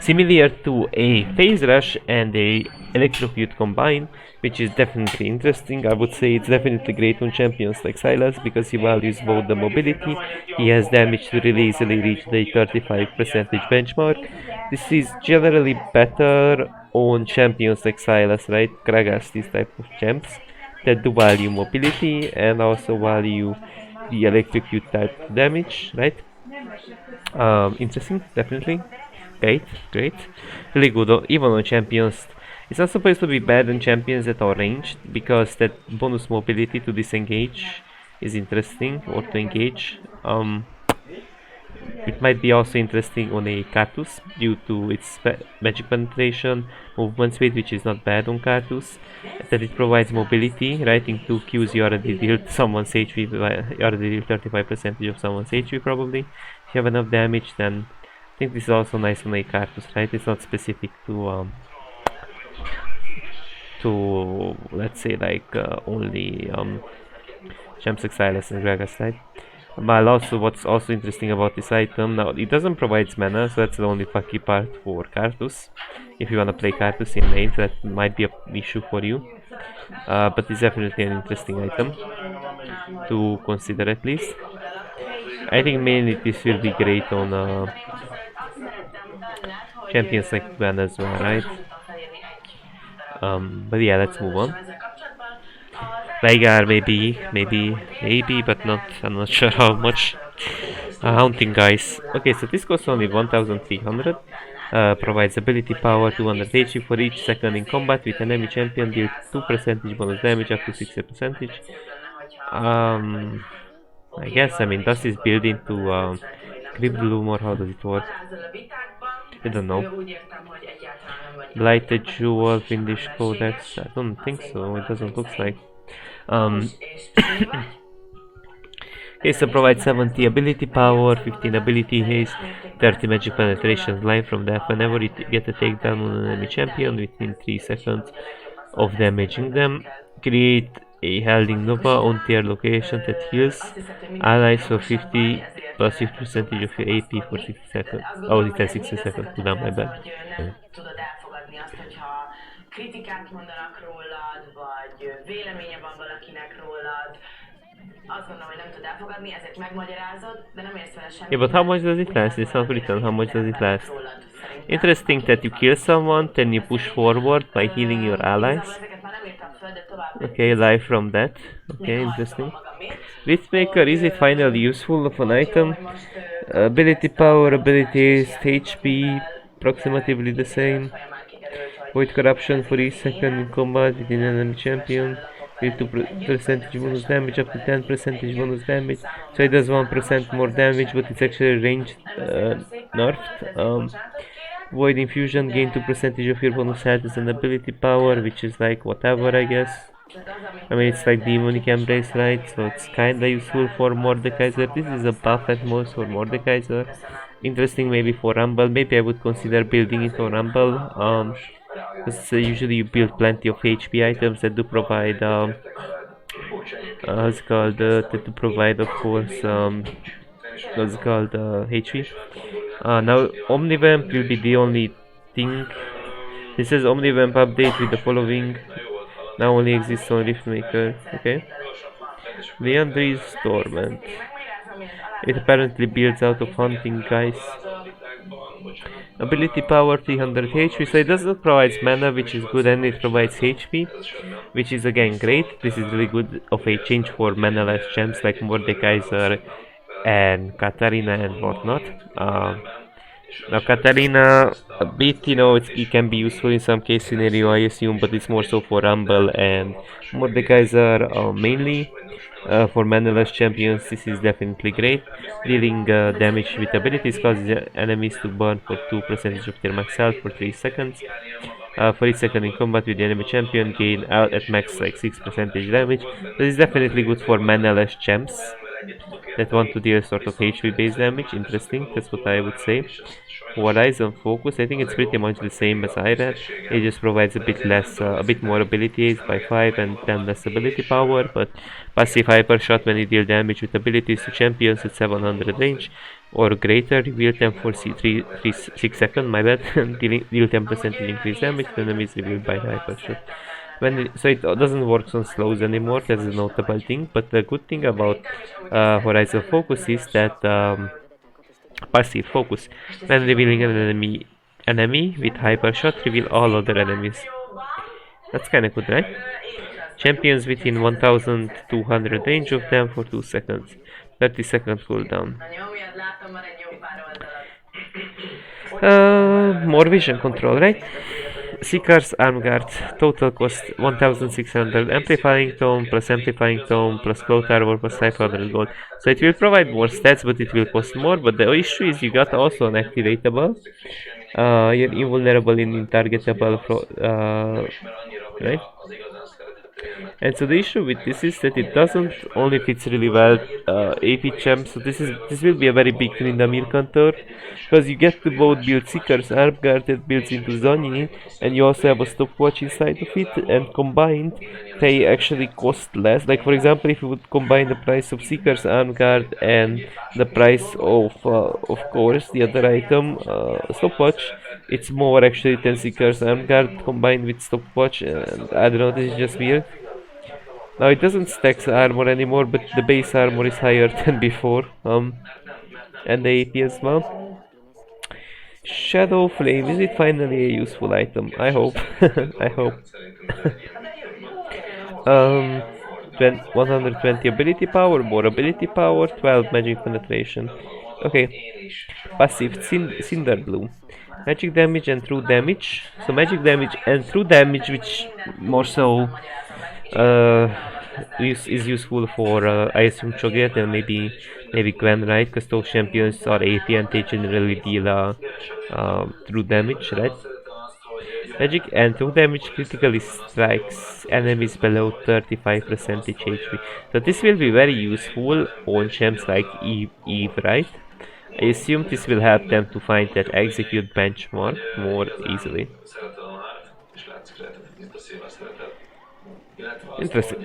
similar to a Phase Rush and a Electrocute combined, which is definitely interesting. I would say it's definitely great on champions like Sylas because he values both the mobility, he has damage to really easily reach the 35% benchmark. This is generally better on champions like Sylas, right? Gragas, these type of champs that do value mobility and also value the electrocute type damage, right? Interesting, definitely. Great. Really good, even on champions. It's not supposed to be bad on champions that are ranged, because that bonus mobility to disengage is interesting, or to engage. It might be also interesting on a Cartus due to its magic penetration, movement speed, which is not bad on Cartus, that it provides mobility. Writing 2 Qs, you already deal someone's HP, you already deal 35% of someone's HP probably. If you have enough damage, then I think this is also nice on a Cartus, right? It's not specific to let's say like only Champs like Sylas and Gragas, right? But also, what's also interesting about this item, now it doesn't provide mana, so that's the only fucky part for Cartus. If you wanna play Cartus in lane, that might be an issue for you. But it's definitely an interesting item to consider at least. I think mainly this will be great on champions like Gwen as well, right? But yeah, let's move on. Veigar maybe, but not. I'm not sure how much. Haunting Guys. Okay, so this costs only 1,300. Provides ability power 200 HP for each second in combat with enemy champion. Deal 2% bonus damage up to 60%. I guess, I mean, does this build into Crypt Bloom or how does it work? I don't know. Blighted Jewel, Finnish Codex. I don't think so. It doesn't look like. Okay, so provides 70 ability power, 15 ability haste, 30 magic penetration line from death whenever you get a takedown on an enemy champion within 3 seconds of damaging them. Create a Halding Nova on tier location that heals allies for 50 plus 50% of your AP for 60 seconds. Oh, it has 60 seconds cooldown, my bad. Kritikát mondanak rólad, vagy véleménye van valakinek rólad, azt gondolom, hogy nem tud elfogadni, ezért megmagyarázod, de nem érsz vele semmi. Yeah, but how much does it last? It's not written how much does it last. Interesting that you kill someone, then you push forward by healing your allies. Okay, live from that. Okay, interesting. Riftmaker, is it finally useful of an item? Ability power, abilities, HP, approximately the same. Void corruption for each second in combat with an enemy champion. Deal 2% bonus damage up to 10% bonus damage. So it does 1% more damage, but it's actually ranged nerfed. Void infusion, gain 2% of your bonus health as an ability power, which is like whatever, I guess. I mean, it's like demonic embrace, right? So it's kinda useful for Mordekaiser. This is a buff at most for Mordekaiser. Interesting maybe for Rumble. Maybe I would consider building it on Rumble. Because usually you build plenty of HP items that do provide what's called that do provide, of course, what's called HP. Now Omnivamp will be the only thing. This says Omnivamp update with the following. Now only exists on Riftmaker. Okay. Leandry's Torment. It apparently builds out of Haunting Guys. Ability power 300 HP, so it does not provide mana, which is good, and it provides HP, which is again great. This is really good of a change for mana-less champs like Mordekaiser and Katarina and whatnot. Now Katarina, a bit, it can be useful in some case scenario, I assume, but it's more so for Rumble and Mordekaiser mainly. For manaless champions, this is definitely great. Dealing damage with abilities causes enemies to burn for 2% of their max health for 3 seconds. For each second in combat with the enemy champion, gain out at max like 6% damage. This is definitely good for manaless champs that want to deal sort of HP based damage. Interesting, that's what I would say. Horizon Focus, I think it's pretty much the same as IRAD. It just provides a bit less, a bit more abilities by 5 and 10 less ability power, but passive hyper shot when you deal damage with abilities to champions at 700 range or greater, reveal them for 6 seconds, my bad, deal 10% increased damage to enemies revealed by hyper shot. So it doesn't work on slows anymore, that's a notable thing, but the good thing about Horizon Focus is that passive focus. When revealing an enemy with hyper shot, reveal all other enemies. That's kinda good, right? Champions within 1200 range of them for 2 seconds. 30-second cooldown. More vision control, right? Seeker's Arm Guard, total cost 1600, Amplifying Tome plus Amplifying Tome plus Cloth Armor plus 500 gold. So it will provide more stats, but it will cost more. But the issue is you got also an activatable. You're invulnerable in targetable, right? And so the issue with this is that it doesn't only fits really well AP champ, so this will be a very big thing in the Mirkantor, because you get to both build Seeker's Arm Guard that builds into Zoni, and you also have a stopwatch inside of it, and combined they actually cost less. Like for example, if you would combine the price of Seeker's Arm Guard and the price of course the other item, stopwatch, it's more actually than Seeker's Arm Guard combined with stopwatch, and I don't know, this is just weird. Now it doesn't stack armor anymore, but the base armor is higher than before. And the AP as well. Shadow Flame, is it finally a useful item? I hope. I hope. 120 ability power, more ability power, 12 magic penetration. Okay. Passive Cinder Bloom. Magic damage and true damage. So magic damage and true damage, which more so is useful for I assume Cho'Gath and maybe Gwen, right? Because those champions are AP and they generally deal true damage, right? Magic and true damage critically strikes enemies below 35% HP. So this will be very useful on champs like Eve, right? I assume this will help them to find that execute benchmark more easily. Interesting.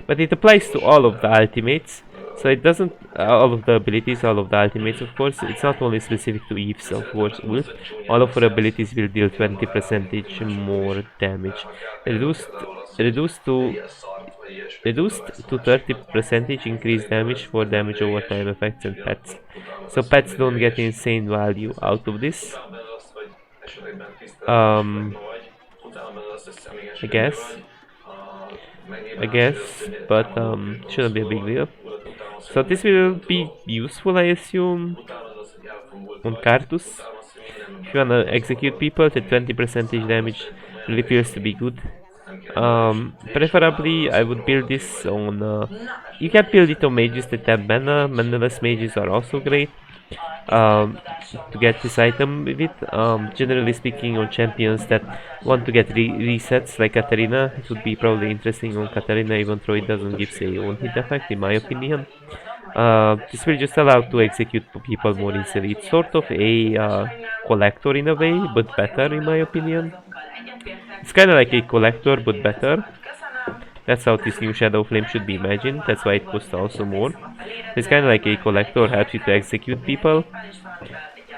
But it applies to all of the ultimates, so it doesn't, all of the abilities, all of the ultimates of course, it's not only specific to Eve's of course ult, all of her abilities will deal 20% more damage. Reduced to 30% increased damage for damage over time effects and pets. So pets don't get insane value out of this. I guess, but shouldn't be a big deal. So this will be useful, I assume, on Cartus. If you wanna execute people, the 20% damage really feels to be good. Preferably, I would build this on. You can build it on mages that have mana. Manaless mages are also great. To get this item with it. Generally speaking, on champions that want to get resets like Katarina, it would be probably interesting on Katarina, even though it doesn't give say one hit effect in my opinion. This will just allow to execute people more easily. It's sort of a collector in a way, but better in my opinion. It's kind of like a collector, but better. That's how this new Shadow Flame should be imagined. That's why it costs also more. It's kind of like a collector, helps you to execute people.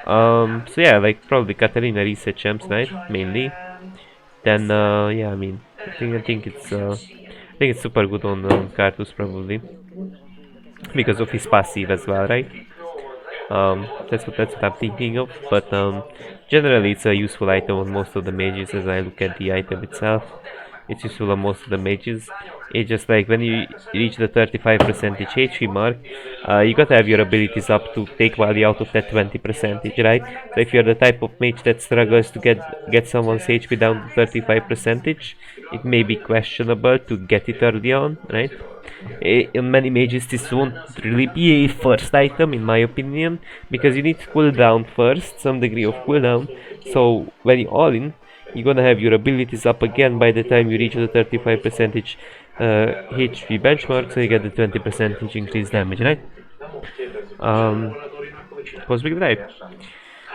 So yeah, like probably Katarina reset champs, right? Mainly. Then yeah, I mean, I think it's super good on Cartus probably because of his passive as well, right? That's what I'm thinking of. But generally, it's a useful item on most of the mages as I look at the item itself. It's useful on most of the mages. It's just like when you reach the 35% HP mark, you gotta have your abilities up to take value out of that 20%, right? So if you're the type of mage that struggles to get someone's HP down to 35%, it may be questionable to get it early on, right? In many mages this won't really be a first item in my opinion, because you need cooldown first, some degree of cooldown, so when you all in, you're gonna have your abilities up again by the time you reach the 35% HP benchmark, so you get the 20% increased damage, right? Cosmic Drive.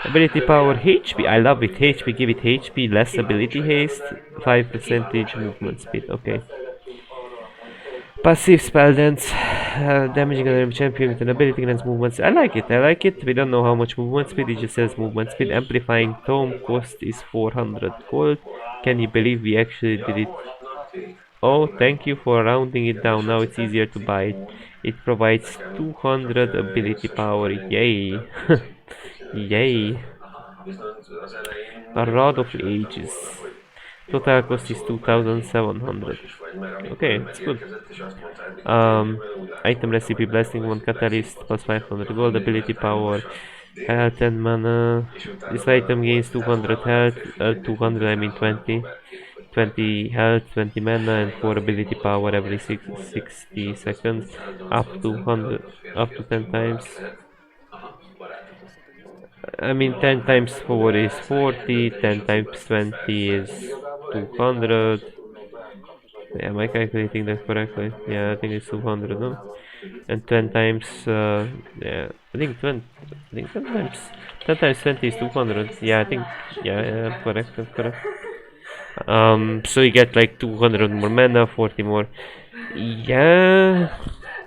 Ability power HP, I love it, HP, give it HP, less ability haste, 5% movement speed, okay. Passive spell dance, damaging another champion with an ability grants movement. I like it. We don't know how much movement speed, it just says movement speed. Amplifying tome cost is 400 gold. Can you believe we actually did it? Oh, thank you for rounding it down, now it's easier to buy it. It provides 200 ability power, yay! Yay! A Rod of Ages. Total cost is 2700. Okay, it's good. Item recipe, blasting one catalyst plus 500 gold, ability power, health and mana. This item gains 200 health, 200 I mean 20 health, 20 mana, and 4 ability power every 60 seconds, up to 100, up to 10 times. I mean 10 times 4 is 40, 10 times 20 is 200. Yeah, am I calculating that correctly? Yeah, I think it's 200, no? And 10 times, yeah, I think 10 times, 10 times 20 is 200. Yeah, I think, yeah, correct. So you get like 200 more mana, 40 more. Yeah,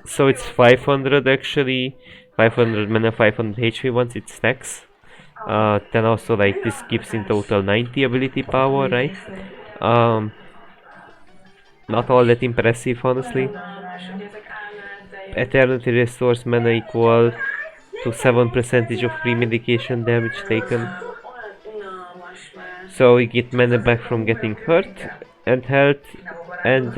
so it's 500 actually. 500 mana, 500 HP once it stacks. Then also like this gives in total 90 ability power, right? Not all that impressive, honestly. Eternity restores mana equal to 7% of pre-medication damage taken. So we get mana back from getting hurt, and health, and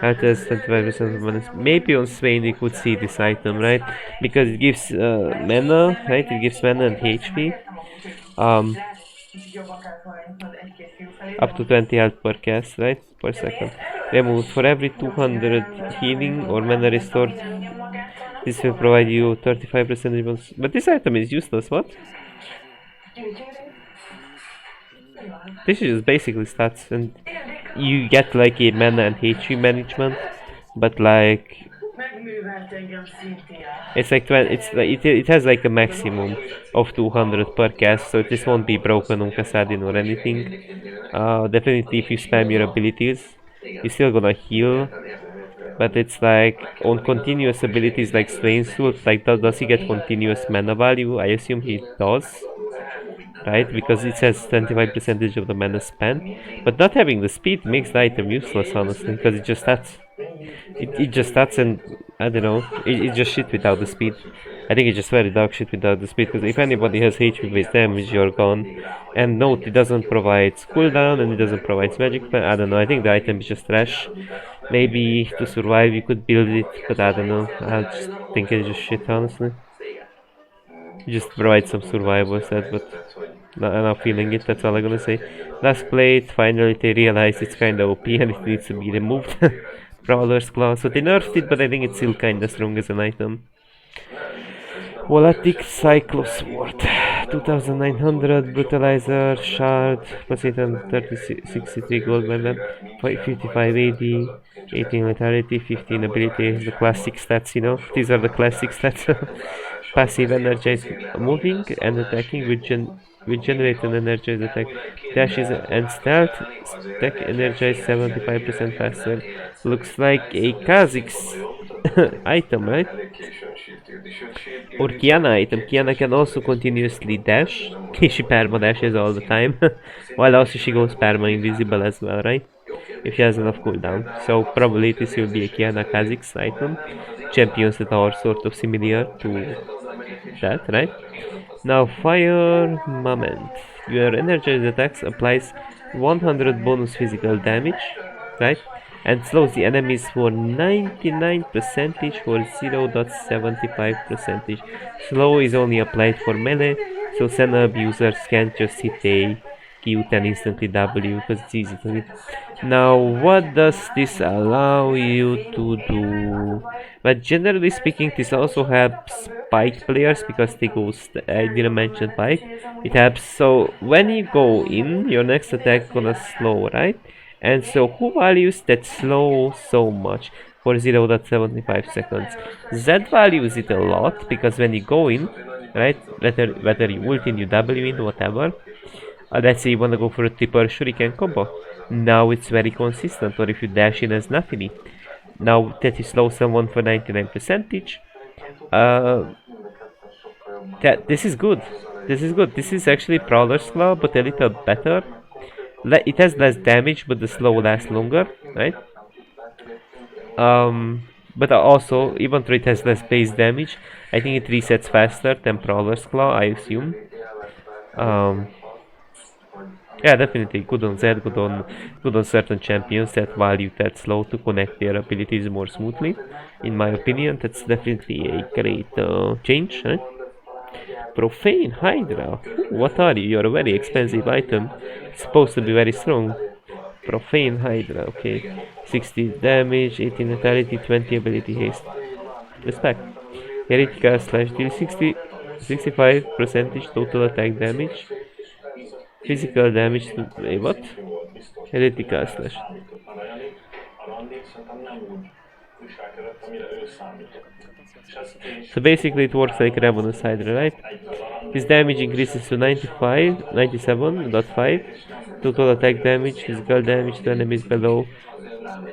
health has 25% of mana. Maybe on Swain we could see this item, right? Because it gives mana, right? It gives mana and HP. Up to 20 health per cast, right? Per second. Removed for every 200 healing or mana restored. This will provide you 35% bonus. But this item is useless, what? This is basically stats, and you get like a mana and HP management, but like it's like it has like a maximum of 200 per cast, so this won't be broken on Kassadin or anything. Definitely, if you spam your abilities, you're still gonna heal. But it's like on continuous abilities like Swain's Tooth, like does he get continuous mana value? I assume he does, right? Because it says 25% of the mana spent. But not having the speed makes the item useless, honestly, because it just stats. It just stats, and I don't know, it just shit without the speed. I think it's just very dog shit without the speed, because if anybody has HP based damage, you're gone. And note, it doesn't provide cooldown and it doesn't provide magic. I don't know, I think the item is just trash. Maybe to survive you could build it, but I don't know. I just think it's just shit, honestly. Just provide some survival set, but I'm not feeling it, that's all I'm gonna say. Last plate, finally they realized it's kinda OP and it needs to be removed. Prowler's Claw, so they nerfed it, but I think it's still kinda strong as an item. Volatic Cyclops Sword, 2900 Brutalizer, Shard, plus 863 gold bandit, 55 AD, 18 lethality, 15 ability, the classic stats, you know, these are the classic stats. Passive energized moving and attacking with generate an energized attack. Dashes and stealth, stack energized 75% faster. Looks like a Kha'Zix item, right? Or Kiana item. Kiana can also continuously dash. She perma dashes all the time. While also she goes perma invisible as well, right? If she has enough cooldown. So probably this will be a Kiana Kha'Zix item. Champions that are sort of similar to that, right? Now Fire Moment. Your energized attacks applies 100 bonus physical damage, right? And slows the enemies for 99% for 0.75 percentage. Slow is only applied for melee, so Senna abusers can't just hit a Q10 instantly W because it's easy to hit. Now, what does this allow you to do? But generally speaking, this also helps Pike players because they go. I didn't mention Pike. It helps. So when you go in, your next attack gonna slow, right? And so who values that slow so much for 0.75 seconds? Z values it a lot because when you go in, right? Whether you ult in, you W in, whatever. Let's say you wanna go for a triple shuriken combo. Now it's very consistent. Or if you dash in as Nafini. Now that you slow someone for 99%, this is good. This is good. This is actually Prowler's Claw, but a little better. It has less damage, but the slow lasts longer, right? But also, even though it has less base damage, I think it resets faster than Prowler's Claw, I assume. Yeah, definitely good on Zed, good on certain champions that value that slow to connect their abilities more smoothly. In my opinion, that's definitely a great change, right? Profane Hydra. What are you? You're a very expensive item. It's supposed to be very strong. Profane Hydra, okay. 60 damage, 18 lethality, 20 ability haste. Respect. Heretical slash deal 65% total attack damage. Physical damage to what? Heretical slash. So basically it works like Ravenous Hydra, right? His damage increases to 97.5. Total attack damage, physical damage to enemies below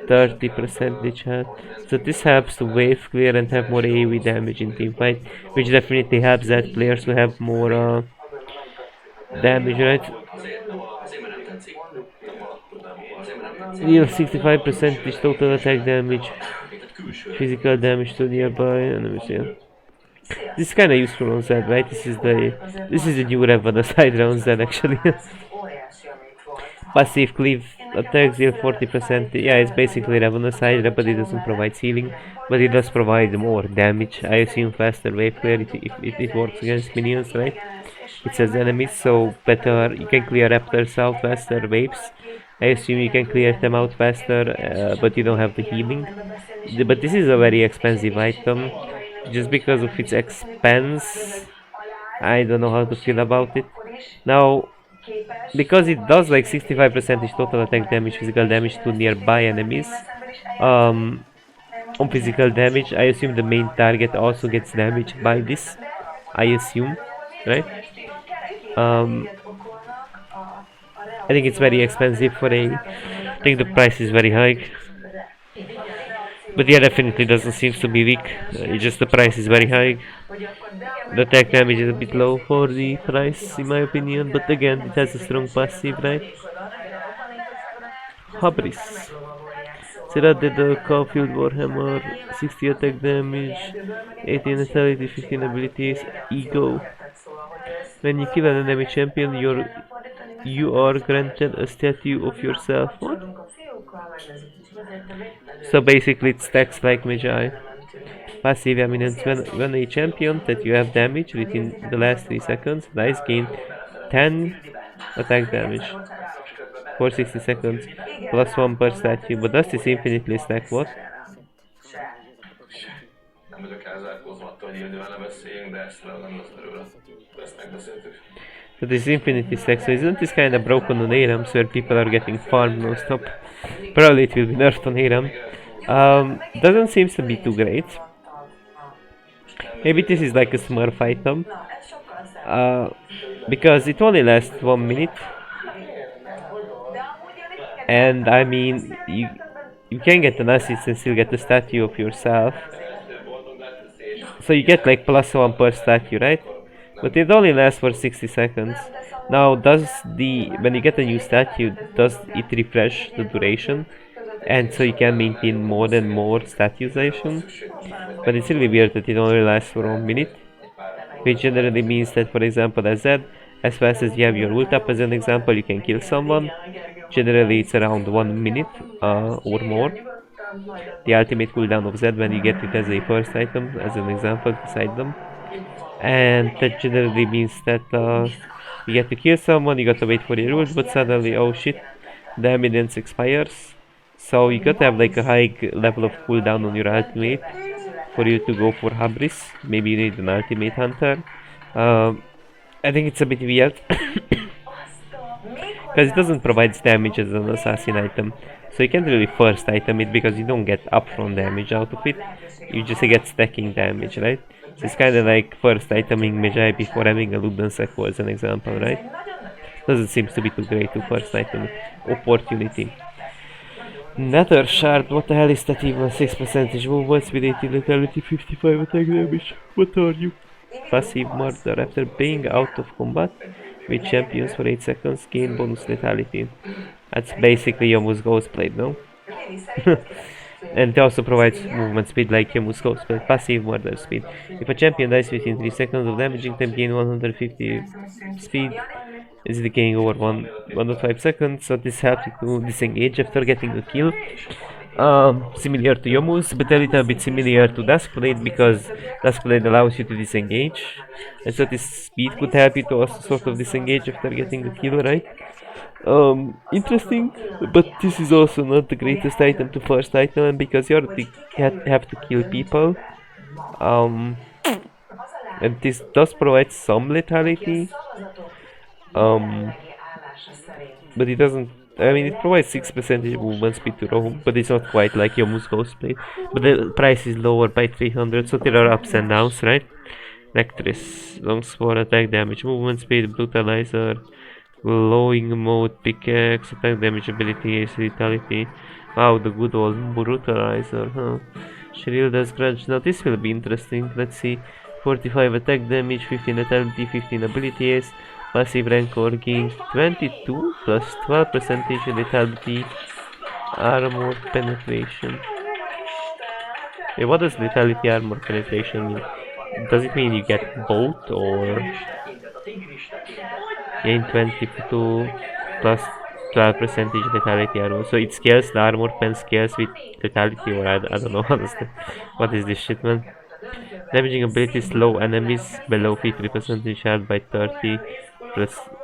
30% health. So this helps to wave clear and have more AoE damage in team fight, which definitely helps that players to have more damage, right? Deal 65% total attack damage, physical damage to nearby enemies. Yeah. This is kind of useful on Zed, right? This is the new rev on the side round Zed actually. Passive cleave attacks deal 40%. Yeah, it's basically Ravenous Hydra, but it doesn't provide healing, but it does provide more damage. I assume faster wave clear if it works against minions, right? It says enemies, so better you can clear raptors out faster waves. I assume you can clear them out faster, but you don't have the healing. But this is a very expensive item, just because of its expense. I don't know how to feel about it. Now, because it does like 65% total attack damage, physical damage to nearby enemies, on physical damage, I assume the main target also gets damaged by this. I assume, right? I think it's very expensive for a. I think the price is very high. But yeah, definitely doesn't seem to be weak. It's just the price is very high. The attack damage is a bit low for the price, in my opinion. But again, it has a strong passive, right? Hubris. Sera did the Caulfield Warhammer, 60 attack damage, 18 lethality, 15 abilities, Ego. When you kill an enemy champion, you are granted a statue of yourself. What? So basically it stacks like Magi. Passive eminence. When a champion that you have damage within the last 3 seconds, dice gain 10 attack damage for 60 seconds, plus 1 per statue. But does this infinitely stack what? So this is infinity stack, so isn't this kind of broken on ARAMs where people are getting farmed non-stop? Probably it will be nerfed on ARAM. Doesn't seem to be too great. Maybe this is like a smurf item. Because it only lasts 1 minute. And I mean, you can get an assist and still get a statue of yourself. So you get like plus 1 per statue, right? But it only lasts for 60 seconds. Now, when you get a new statue, does it refresh the duration? And so you can maintain more and more statues, I assume. But it's really weird that it only lasts for 1 minute. Which generally means that, for example, as Z as fast as you have your ult up. As an example, you can kill someone. Generally it's around 1 minute or more. The ultimate cooldown of Z when you get it as a first item, as an example, beside them. And that generally means that you get to kill someone, you got to wait for your ult, but suddenly, oh shit, the eminence expires. So you got to have like a high level of cooldown on your ultimate for you to go for Habris. Maybe you need an ultimate hunter. I think it's a bit weird because it doesn't provide damage as an assassin item, so you can't really first item it because you don't get upfront damage out of it. You just get stacking damage, right? So it's kind of like first iteming Mejai before having a Ludens Echo as an example, right? Doesn't seem to be too great to first item opportunity. Nether Shard, what the hell is that even? 6% movement speed, 80 lethality, 55 attack damage. What are you? Passive murder. After being out of combat with champions for 8 seconds, gain bonus lethality. That's basically Yomu's Ghostblade, no? And it also provides movement speed like Yomu's Ghostblade, passive murder speed. If a champion dies within 3 seconds of damaging them, gain 150 speed. Is decaying over 1.5 seconds, so this helps you to disengage after getting a kill. Similar to Yomu's, but a little bit similar to Duskblade because Duskblade allows you to disengage, and so this speed could help you to also sort of disengage after getting a kill, right? Interesting, but this is also not the greatest item to first item because you already have to kill people. And this does provide some lethality. But it doesn't. I mean, it provides 6% movement speed to roam, but it's not quite like Yomu's Ghostblade. But the price is lower by 300, so there are ups and downs, right? Nectris, Longsword, attack damage, movement speed, brutalizer, glowing mode, pickaxe, attack damage ability, ace lethality. Wow, the good old brutalizer, huh? Shrilda's Grudge. Now this will be interesting. Let's see. 45 attack damage, 15 lethality, 15 ability ace. Passive Rancor gains 22 plus 12% lethality, armor penetration. Wait, what does lethality armor penetration mean? Does it mean you get both or gain 22 plus 12% lethality armor? So it scales, the armor pen scales with lethality, or I don't know honestly. What is this shit, man? Damaging ability slow enemies below 50% shard by 30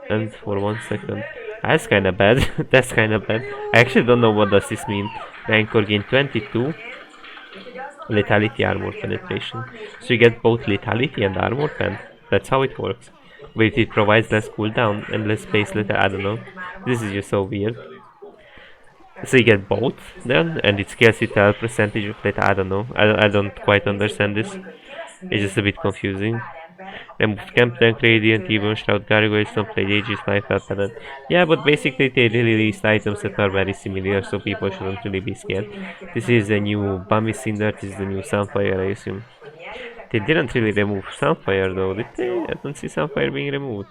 and for 1 second. That's kinda bad. That's kinda bad. I actually don't know what does this mean. Rancor gain 22 lethality armor penetration. So you get both lethality and armor pen. That's how it works. But it provides less cooldown and less space lethality. I don't know. This is just so weird. So you get both then, and it scales it a percentage of lethality. I don't know. I don't quite understand this. It's just a bit confusing. Remove Camp Tank, Radiant, Even Shroud, Gargoyles, don't play Aegis, Life Pattern. Yeah, but basically they released items that are very similar, so people shouldn't really be scared. This is the new Bummy Cinder, this is the new Sunfire, I assume. They didn't really remove Sunfire though, did they? I don't see Sunfire being removed.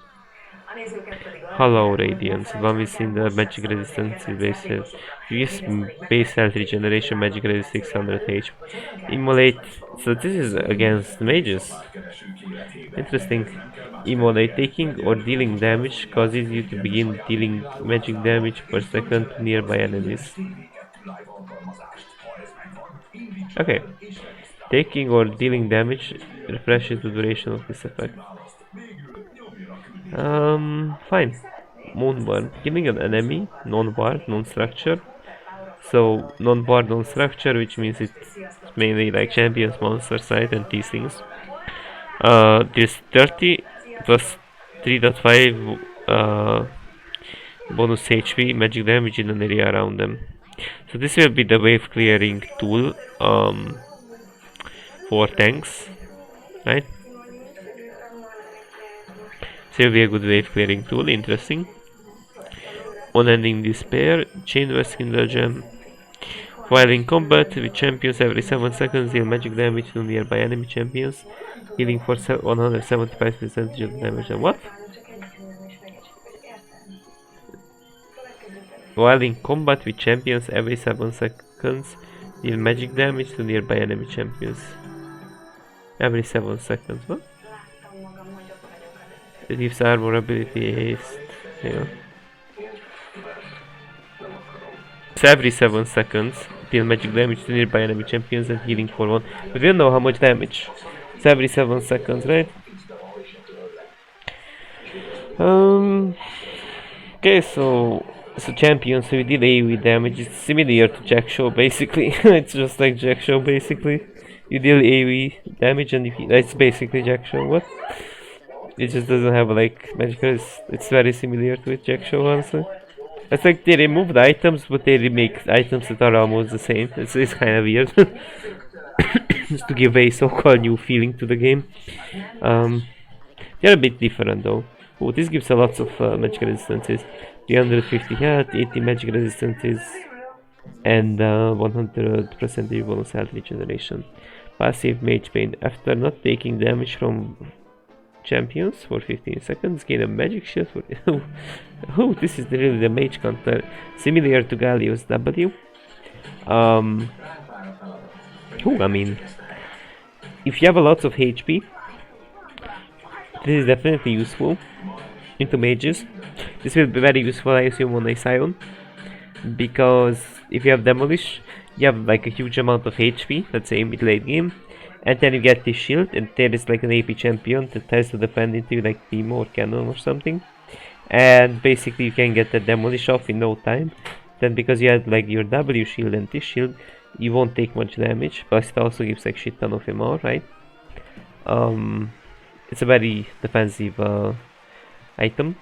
Hollow Radiance, Bummy Cinder, Magic Resistance, base health. Use base health regeneration, Magic Resist 600 HP. Immolate, so this is against mages. Interesting. Immolate, taking or dealing damage causes you to begin dealing magic damage per second to nearby enemies. Okay. Taking or dealing damage refreshes the duration of this effect. Fine. Moonburn. Killing an enemy, non-bar, non-structure. So, non-bar, non-structure, which means it's mainly like champions, monsters, right, and these things. There's 30 plus 3.5 bonus HP magic damage in an area around them. So this will be the wave clearing tool for tanks, right? So it will be a good wave clearing tool, interesting. Unending Despair, Chainware Kindle Gem. While in combat with champions every 7 seconds, deal magic damage to nearby enemy champions, healing for 175% of damage. And what? While in combat with champions every 7 seconds, deal magic damage to nearby enemy champions. Every 7 seconds, what? It gives armor, ability, haste. Yeah. It's every 7 seconds. Deal magic damage to nearby enemy champions and healing for 1. But we don't know how much damage. It's every 7 seconds, right? Okay, so champions who deal AoE damage is similar to Jack Shaw basically. It's just like Jack Shaw basically. You deal AoE damage and that's basically Jack Shaw. What? It just doesn't have like magical. It's very similar to it, Jack Shaw honestly. It's like they removed items, but they remake items that are almost the same. It's kind of weird. Just to give a so-called new feeling to the game. They're a bit different though. Oh, this gives a lots of magic resistances. 350 health, 80 magic resistances, and 100% bonus health regeneration. Passive Mage Pain. After not taking damage from champions for 15 seconds, gain a magic shield for... Oh, this is really the mage counter. Similar to Galio's W. I mean... If you have a lot of HP, this is definitely useful into mages. This will be very useful, I assume, on a Scion, because if you have Demolish, you have like a huge amount of HP, let's say mid late game, and then you get this shield, and there is like an AP champion that has to defend into like Teemo or Cannon or something, and basically you can get the Demolish off in no time. Then because you had like your W shield and this shield, you won't take much damage, plus it also gives like shit ton of MR, right? It's a very defensive item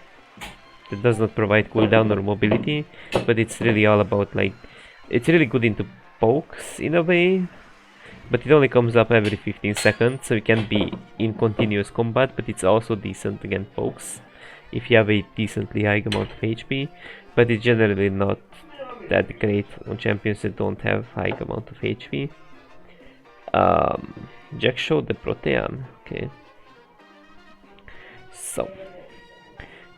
that does not provide cooldown or mobility, but it's really all about like, it's really good into pokes in a way, but it only comes up every 15 seconds, so you can be in continuous combat, but it's also decent against pokes if you have a decently high amount of HP, but it's generally not that great on champions that don't have high amount of HP. Jack Shaw the Protean, okay. So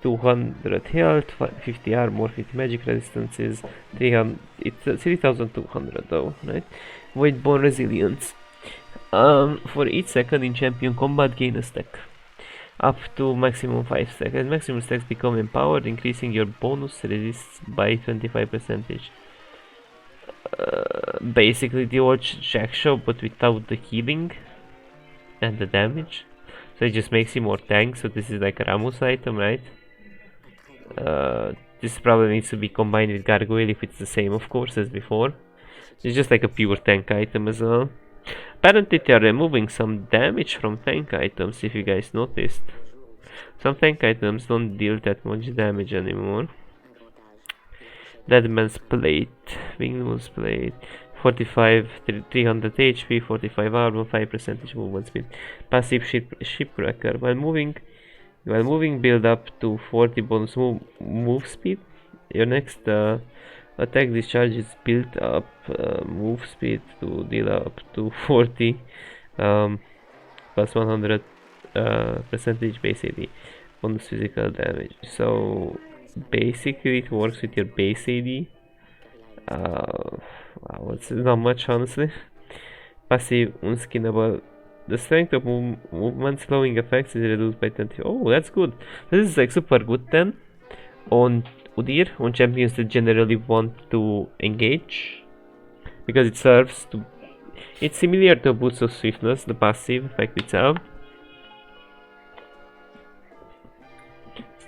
200 health, 50 armor, 50 magic resistances, 300. It's 3200 though, right? Voidborn resilience. For each second in champion combat, gain a stack, up to maximum 5 stacks. As maximum stacks become empowered, increasing your bonus resist by 25%. Basically the old Jack Shaw, but without the healing and the damage. So it just makes you more tank. So this is like a Rammus item, right? This probably needs to be combined with Gargoyle if it's the same, of course, as before. It's just like a pure tank item as well. Apparently they are removing some damage from tank items, if you guys noticed. Some tank items don't deal that much damage anymore. Deadman's Plate, Wingman's Plate, 45, 300 HP, 45 armor, 5% movement speed. Passive Shipwrecker. While moving, build up to 40 bonus move speed. Your next attack discharge is built up move speed to deal up to 40 plus 100 percentage base AD bonus physical damage. So basically it works with your base AD. Wow, it's not much honestly. Passive Unskinnable. The strength of movement slowing effects is reduced by 20. Oh, that's good. This is like super good then on Udyr, on champions that generally want to engage, because it serves to... It's similar to Boots of Swiftness, the passive effect itself.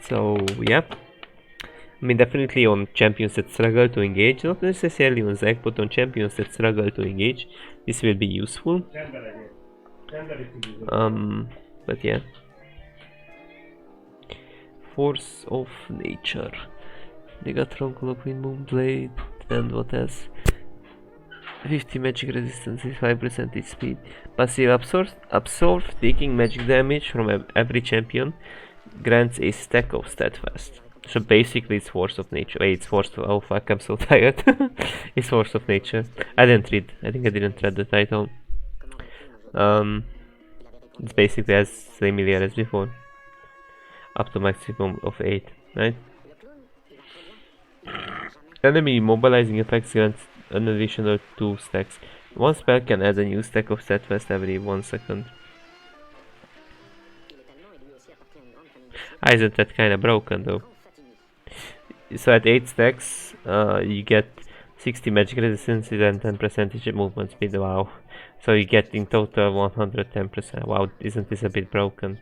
So yeah, I mean definitely on champions that struggle to engage, not necessarily on Zac, but on champions that struggle to engage, this will be useful. But yeah. Force of Nature. Negatron, Clockwind, Moonblade, and what else? 50 magic resistance, 5% speed. Passive absorb, taking magic damage from every champion, grants a stack of steadfast. So basically it's Force of Nature. Wait, it's Force of... Oh fuck, I'm so tired. It's Force of Nature. I think I didn't read the title. It's basically as similar as before. Up to maximum of 8, right? Enemy mobilizing effects grants an additional 2 stacks. One spell can add a new stack of steadfast every 1 second. Isn't that kinda broken though? So at 8 stacks, you get 60 magic resistance and 10% movement speed. Wow. So you get in total 110%. Wow, isn't this a bit broken?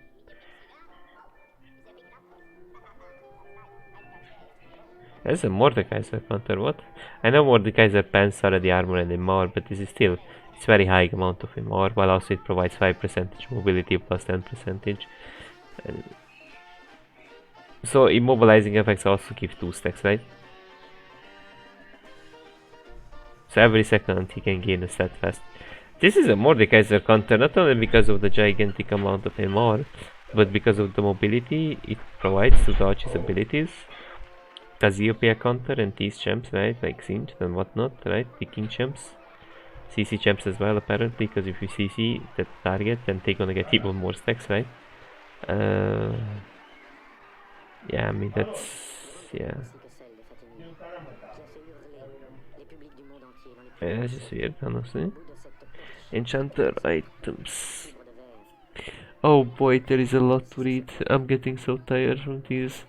There's a Mordekaiser counter, what? I know Mordekaiser pants are the armor anymore, but this is still, it's very high amount of MR, while also it provides 5% mobility plus 10%. So immobilizing effects also give 2 stacks, right? So every second he can gain a stat fast. This is a Mordekaiser counter not only because of the gigantic amount of MR, but because of the mobility it provides to dodge his abilities. Cassiopeia counter and these champs, right? Like Singed and whatnot, right? Picking champs. CC champs as well, apparently, because if you CC the target, then they're gonna get even more stacks, right? Yeah, I mean, that's. Yeah. Yeah, this is weird, honestly. Enchanter items. Oh boy, there is a lot to read. I'm getting so tired from these.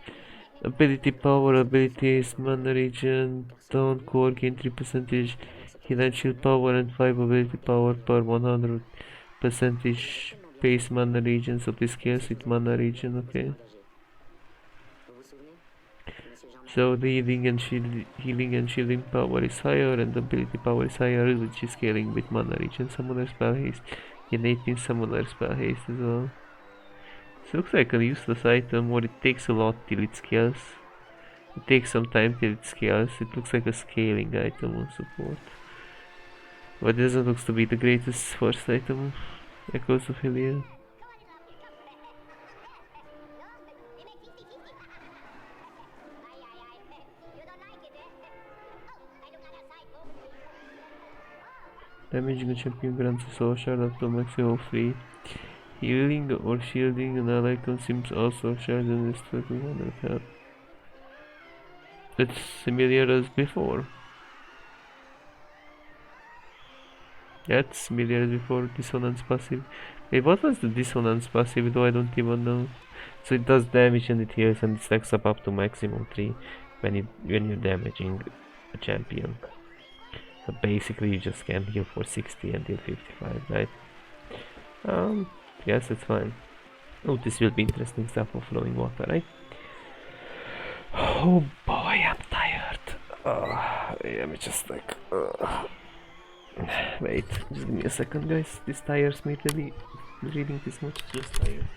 Ability power, abilities, mana regen, down core, gain 3% heal and shield power and 5 ability power per 100% base mana regen, so this scales with mana regen, okay. So the healing and shielding power is higher and the ability power is higher, which is scaling with mana regen, summoner spell haste, gain 18 summoner spell haste as well. This looks like a useless item, or it takes a lot till it scales. It takes some time till it scales. It looks like a scaling item on support. But it doesn't look to be the greatest first item. Echoes of Hylia. Damaging a champion grants a soul shard up to a maximum of 3. Healing or shielding an ally consumes all soul shards and is 2100 health. It's similar as before. That's similar as before. Dissonance passive. Wait, what was the dissonance passive though? I don't even know. So it does damage and it heals and it stacks up to maximum 3 when you're damaging a champion. So basically you just can heal for 60 until 55, right? Yes, it's fine. Oh, this will be interesting stuff of flowing water, right? Oh boy, I'm tired. Let me just like. Wait, just give me a second, guys. This tires me really. Reading this much just tired.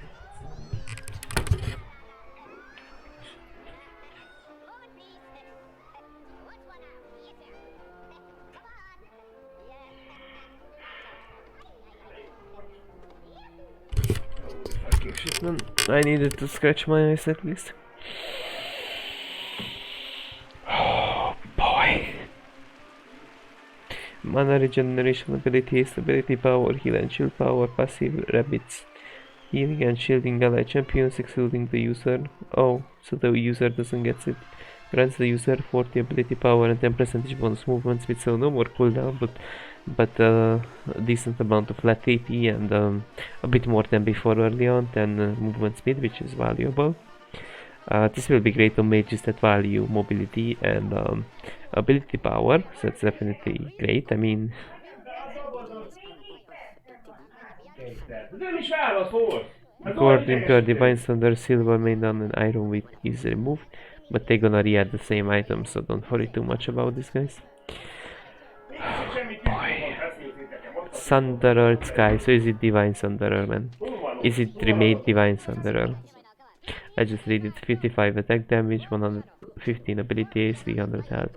Fucking shit, man. I needed to scratch my eyes at least. Oh boy. Mana regeneration ability, stability power, heal and shield power, passive rabbits. Healing and shielding ally champions excluding the user. Oh, so the user doesn't get it. Grants the user 40 ability power and 10% bonus movement speed, so no more cooldown, but a decent amount of flat AP and a bit more than before early on, than movement speed, which is valuable. This will be great on mages that value mobility and ability power, so it's definitely great. I mean, according to Divine Thunder, Silver Maiden and Iron Wheat is removed, but they're gonna re-add the same item, so don't worry too much about this, guys. Boy. Thunderer Sky, so is it Divine Thunderer, man? Is it remade Divine Thunderer? I just read it, 55 attack damage, 115 ability, 300 health.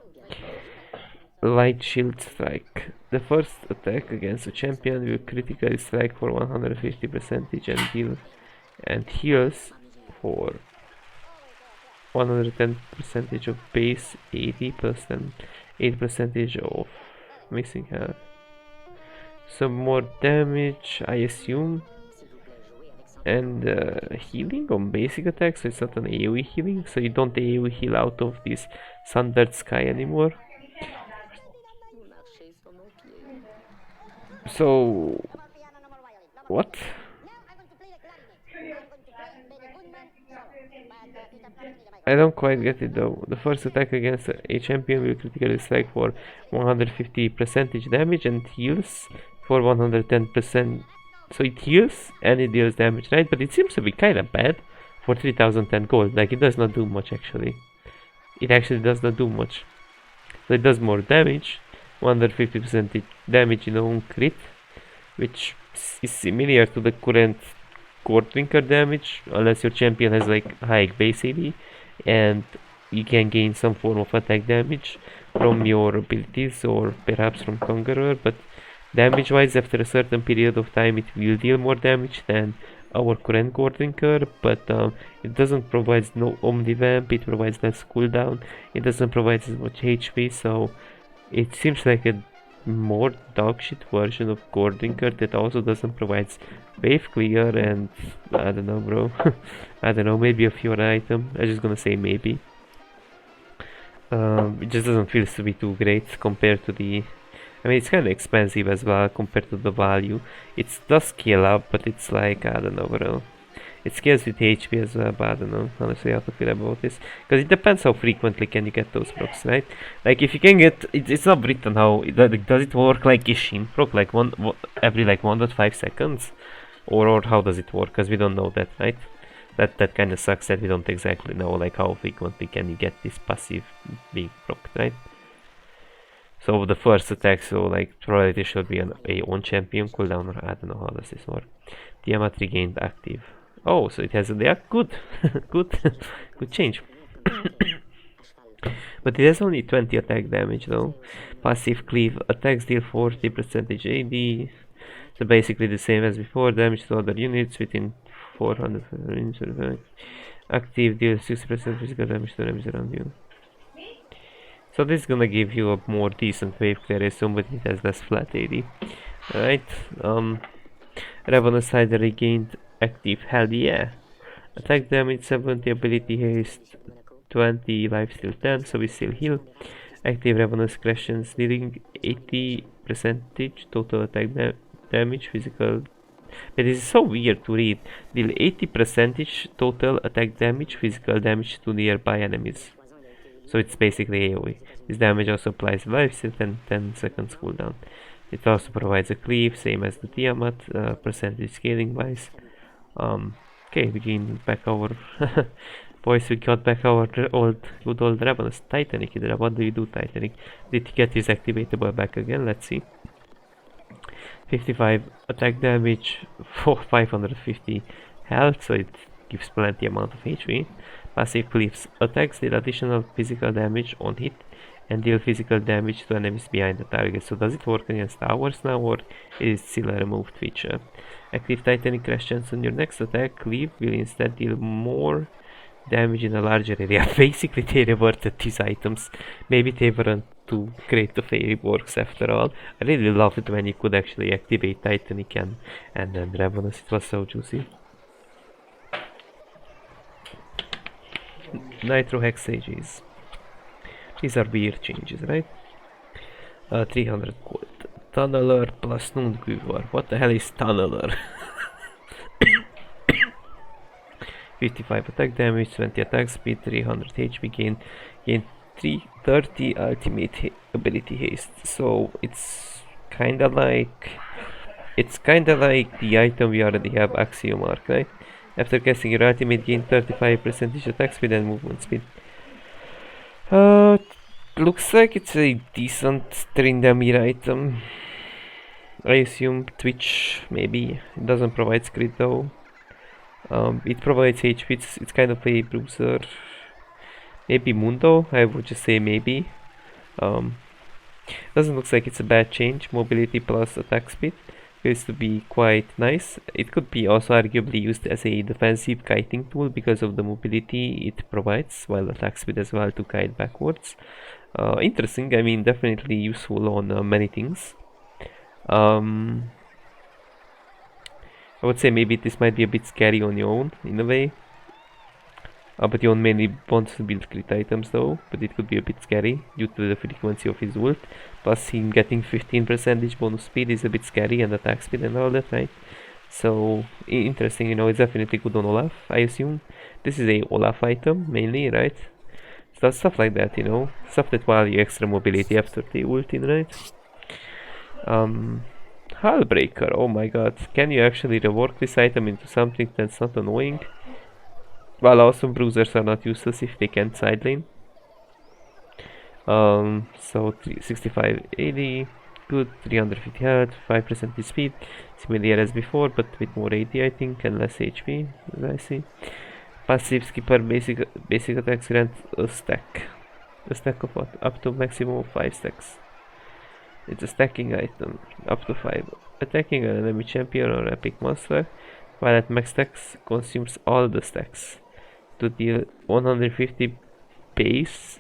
Light Shield Strike. The first attack against a champion will critically strike for 150% and heals for 110% of base 80 plus 8% of missing health. Some more damage, I assume, and healing on basic attacks, so it's not an AoE healing, so you don't AoE heal out of this Sundered Sky anymore. So, what? I don't quite get it though. The first attack against a champion will critically strike for 150 percentage damage and heals for 110%. So it heals and it deals damage, right? But it seems to be kinda bad for 3010 gold. Like, it does not do much actually. It actually does not do much. So it does more damage, 150% damage in own crit, which is similar to the current Goredrinker damage, unless your champion has like high base AD, and you can gain some form of attack damage from your abilities or perhaps from Conqueror, but damage wise after a certain period of time it will deal more damage than our current Goredrinker, but it doesn't provide no Omnivamp, it provides less cooldown, it doesn't provide as much HP, so it seems like a more dogshit version of Goredrinker that also doesn't provide wave clear, and I don't know, bro. I don't know, maybe a fewer item. I'm just gonna say maybe. It just doesn't feel to be too great compared to the... I mean, it's kind of expensive as well compared to the value. It does scale up, but it's like, I don't know, bro. It scales with HP as well, but I don't know honestly how to feel about this. Because it depends how frequently can you get those procs, right? Like, if you can get... It's not written how... does it work like Ishin proc, like every like 1.5 seconds? Or how does it work? Because we don't know that, right? That kind of sucks that we don't exactly know like how frequently can you get this passive being proc, right? So the first attack, so like probability should be a on champion cooldown, or I don't know how does this work. Tiamat regained active. Oh, so it has a deact. Good, good, good change. But it has only 20 attack damage though. Passive cleave attacks deal 40% AD. So basically the same as before. Damage to other units within 400 range. Active deals 60% physical damage to enemies around you. So this is gonna give you a more decent wave clear, but it has less flat AD. Alright. Ravenous Hider regained active. Hell yeah. Attack damage 70, ability haste 20, lifesteal 10, so we still heal. Active Ravenous Crescents dealing 80% total attack damage, physical. But this is so weird to read. Deal 80% total attack damage, physical damage to nearby enemies. So it's basically AoE. This damage also applies lifesteal and 10 seconds cooldown. It also provides a cleave, same as the Tiamat, percentage scaling wise. Okay, we gained back our boys, we got back our good old Ravenous. Titanic Hydra. What do you do, Titanic? Did he get his activatable back again? Let's see. 55 attack damage for 550 health, so it gives plenty amount of HP. Passive cleaves attacks deal additional physical damage on hit and deal physical damage to enemies behind the target. So does it work against towers now, or is it still a removed feature? Active Titanic Crescents on your next attack. Cleave will instead deal more damage in a larger area. Basically they reverted these items. Maybe they weren't too great of a reworks after all. I really loved it when you could actually activate Titanic and then Ravenous. It was so juicy. Nitro Hexages. These are weird changes, right? 300 gold. Tunneler plus Nundguvar. What the hell is Tunneler? 55 attack damage, 20 attack speed, 300 HP gain, 330 ultimate ability haste. So it's kinda like the item we already have, Axiomark, right? After casting your ultimate, gain 35% attack speed and movement speed. Looks like it's a decent Tryndamere item. I assume Twitch, maybe. It doesn't provide crit though. It provides HP, it's kind of a bruiser. Maybe Mundo, I would just say maybe. Doesn't look like it's a bad change. Mobility plus attack speed appears to be quite nice. It could be also arguably used as a defensive kiting tool because of the mobility it provides, while attack speed as well to kite backwards. Interesting, I mean definitely useful on many things. I would say maybe this might be a bit scary on your own, in a way. But Yon mainly wants to build crit items though, but it could be a bit scary due to the frequency of his ult. Plus him getting 15% bonus speed is a bit scary, and attack speed and all that, right? So interesting, it's definitely good on Olaf, I assume. This is a Olaf item mainly, right? So stuff like that, stuff that value extra mobility after the ulti, right? Hullbreaker, oh my god, can you actually rework this item into something that's not annoying? Well, awesome bruisers are not useless if they can't side lane. So 65 80, good, 350 health, 5% speed, similar as before, but with more AD I think and less HP, as I see. Passive skipper basic attacks grant a stack of what? Up to maximum of 5 stacks. It's a stacking item, up to 5. Attacking an enemy champion or epic monster, while at max stacks consumes all the stacks to deal 150 base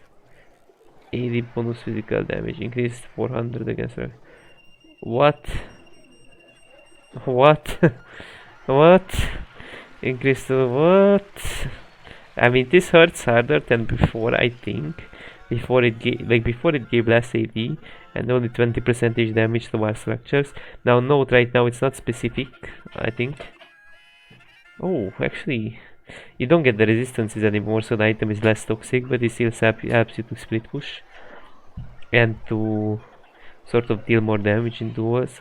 80 bonus physical damage, increased 400 against her. What? What? What? Increased to what? I mean, this hurts harder than before, I think. Before it gave less AD and only 20% damage to our structures. Now note, right now it's not specific, I think. Oh, actually, you don't get the resistances anymore, so the item is less toxic, but it still helps you to split push and to sort of deal more damage in duels.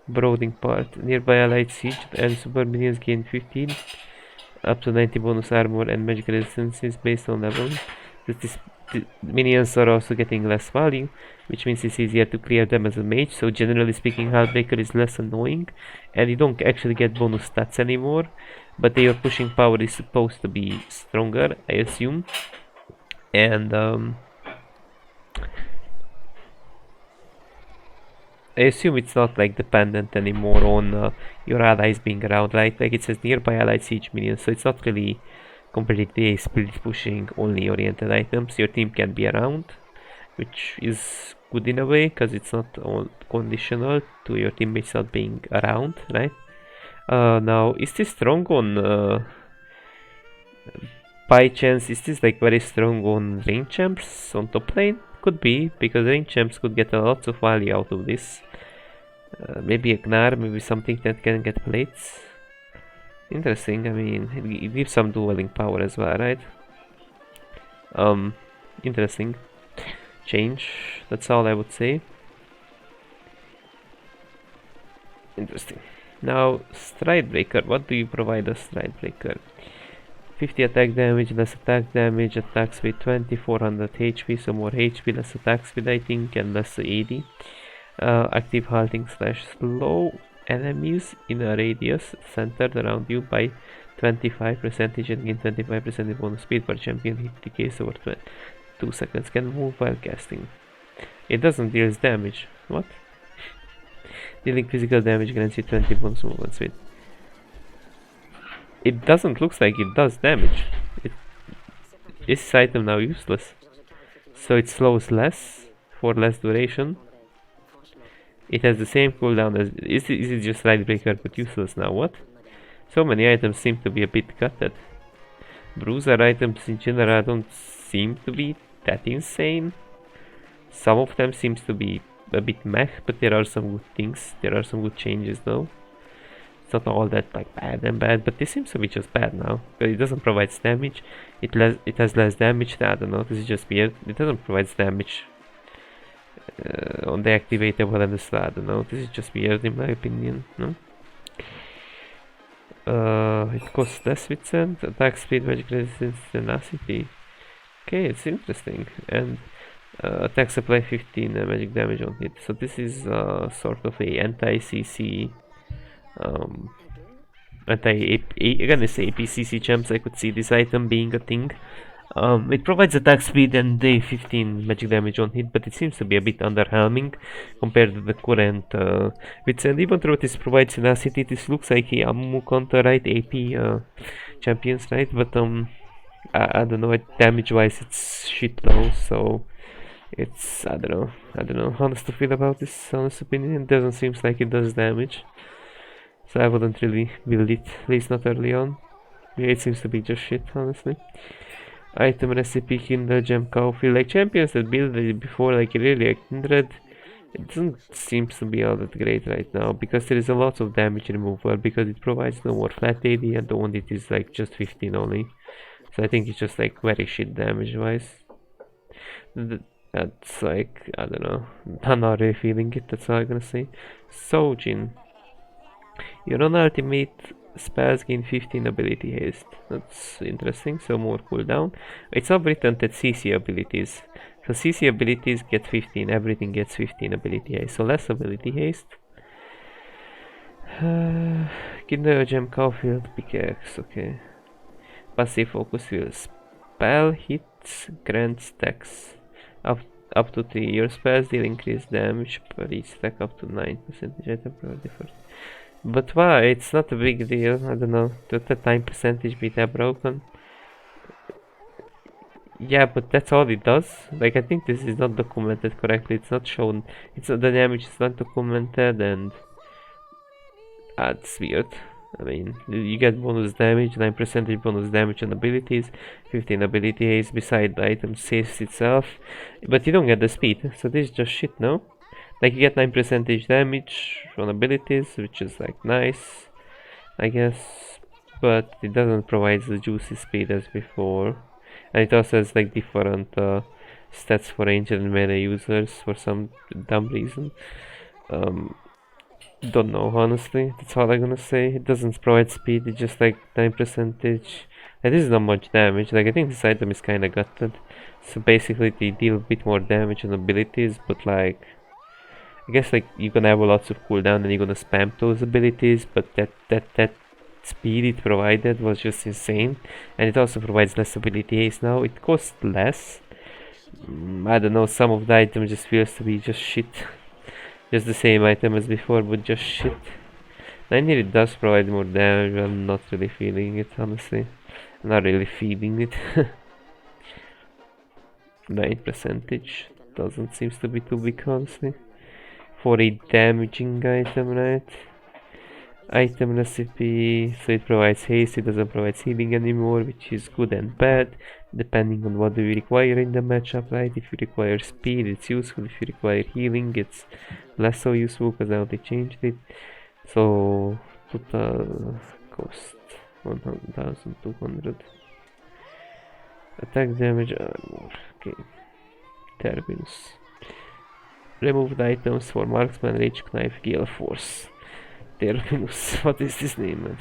Brooding part. Nearby allied siege and super minions gain 15 up to 90 bonus armor and magic resistances based on level. The minions are also getting less value, which means it's easier to clear them as a mage, so generally speaking Hullbreaker is less annoying, and you don't actually get bonus stats anymore, but your pushing power is supposed to be stronger, I assume, and I assume it's not like dependent anymore on your allies being around, right? Like it says nearby allied siege minions, so it's not really completely a split pushing only oriented items. Your team can be around, which is good in a way because it's not all conditional to your teammates not being around, right? Now, is this strong on by chance? Is this like very strong on range champs on top lane? Could be, because range champs could get a lot of value out of this. Maybe a Gnar, maybe something that can get plates. Interesting, I mean, it gives some dueling power as well, right? Interesting. Change, that's all I would say. Interesting. Now, Stridebreaker, what do you provide as Stridebreaker? 50 attack damage, less attack damage, attacks with 2400 HP, so more HP, less attack speed I think, and less AD. Active halting / slow enemies in a radius centered around you by 25% and gain 25% bonus speed per champion hit decays over 2 seconds. Can move while casting. It doesn't deal damage. What? Dealing physical damage grants you 20 bonus movement speed. It doesn't look like it does damage. Is this item now useless? So it slows less for less duration. It has the same cooldown as... Is it just Stridebreaker but useless now? What? So many items seem to be a bit gutted. Bruiser items in general don't seem to be that insane. Some of them seems to be a bit meh, but there are some good things. There are some good changes though. It's not all that like bad, but this seems to be just bad now. But it doesn't provide damage. It has less damage. I don't know. This is just weird. It doesn't provide damage on the activatable and the slot. I don't know. This is just weird in my opinion. No. It costs less with sand, attack speed, magic resistance, tenacity. Okay, it's interesting. And attack supply 15 magic damage on hit. So this is sort of a anti-CC, again it's AP-CC champs. I could see this item being a thing. It provides attack speed and day 15 magic damage on hit, but it seems to be a bit underwhelming compared to the current with and even though this provides tenacity, this looks like a Amumu counter, right? AP champions, right? But I don't know, damage wise it's shit low, so it's I don't know how to feel about this. Honest opinion, it doesn't seem like it does damage, so I wouldn't really build it, at least not early on. Yeah, it seems to be just shit, honestly. Item recipe, Kindle, Gem, Cowfield, like champions that build it before, like really like Kindred, It doesn't seem to be all that great right now because there is a lot of damage removal because it provides no more flat AD and the one it is like just 15 only. So I think it's just like very shit damage wise. That's like, I don't know, I'm not really feeling it, that's all I'm gonna say. Sojin, your non-ultimate spells gain 15 ability haste. That's interesting, so more cooldown. It's not written that CC abilities. So CC abilities get 15, everything gets 15 ability haste, so less ability haste. Kinder Gem Caulfield Pickaxe, okay. Passive focus will spell hits grant stacks up to 3. Your spells deal increased damage per each stack up to 9%. Item differs. But why? It's not a big deal. I don't know. Should the time percentage be that broken? Yeah, but that's all it does. Like, I think this is not documented correctly. It's not shown. It's not, the damage is not documented, and that's weird. I mean, you get bonus damage, 9% bonus damage on abilities, 15 ability haste beside the item saves itself, but you don't get the speed, so this is just shit, no? Like, you get 9% damage on abilities, which is like nice, I guess, but it doesn't provide the juicy speed as before, and it also has like different stats for ranged and melee users for some dumb reason. Don't know, honestly. That's all I'm gonna say. It doesn't provide speed, it's just like 9%. And this is not much damage. Like, I think this item is kinda gutted. So basically they deal a bit more damage on abilities, but like, I guess like you're gonna have lots of cooldown and you're gonna spam those abilities, but that speed it provided was just insane. And it also provides less ability haste now. It costs less. I don't know, some of the items just feels to be just shit. Just the same item as before, but just shit. I need it does provide more damage, but I'm not really feeling it, honestly. I'm not really feeling it. 9% doesn't seem to be too big, honestly. For a damaging item, right? Item recipe, so it provides haste, it doesn't provide healing anymore, which is good and bad, depending on what you require in the matchup, right? If you require speed, it's useful. If you require healing, it's less so useful, because now they changed it. So, total cost 1200. Attack damage armor, okay. Terminus. Removed items for marksman, rage knife, gale force. Terminus, what is this name, man?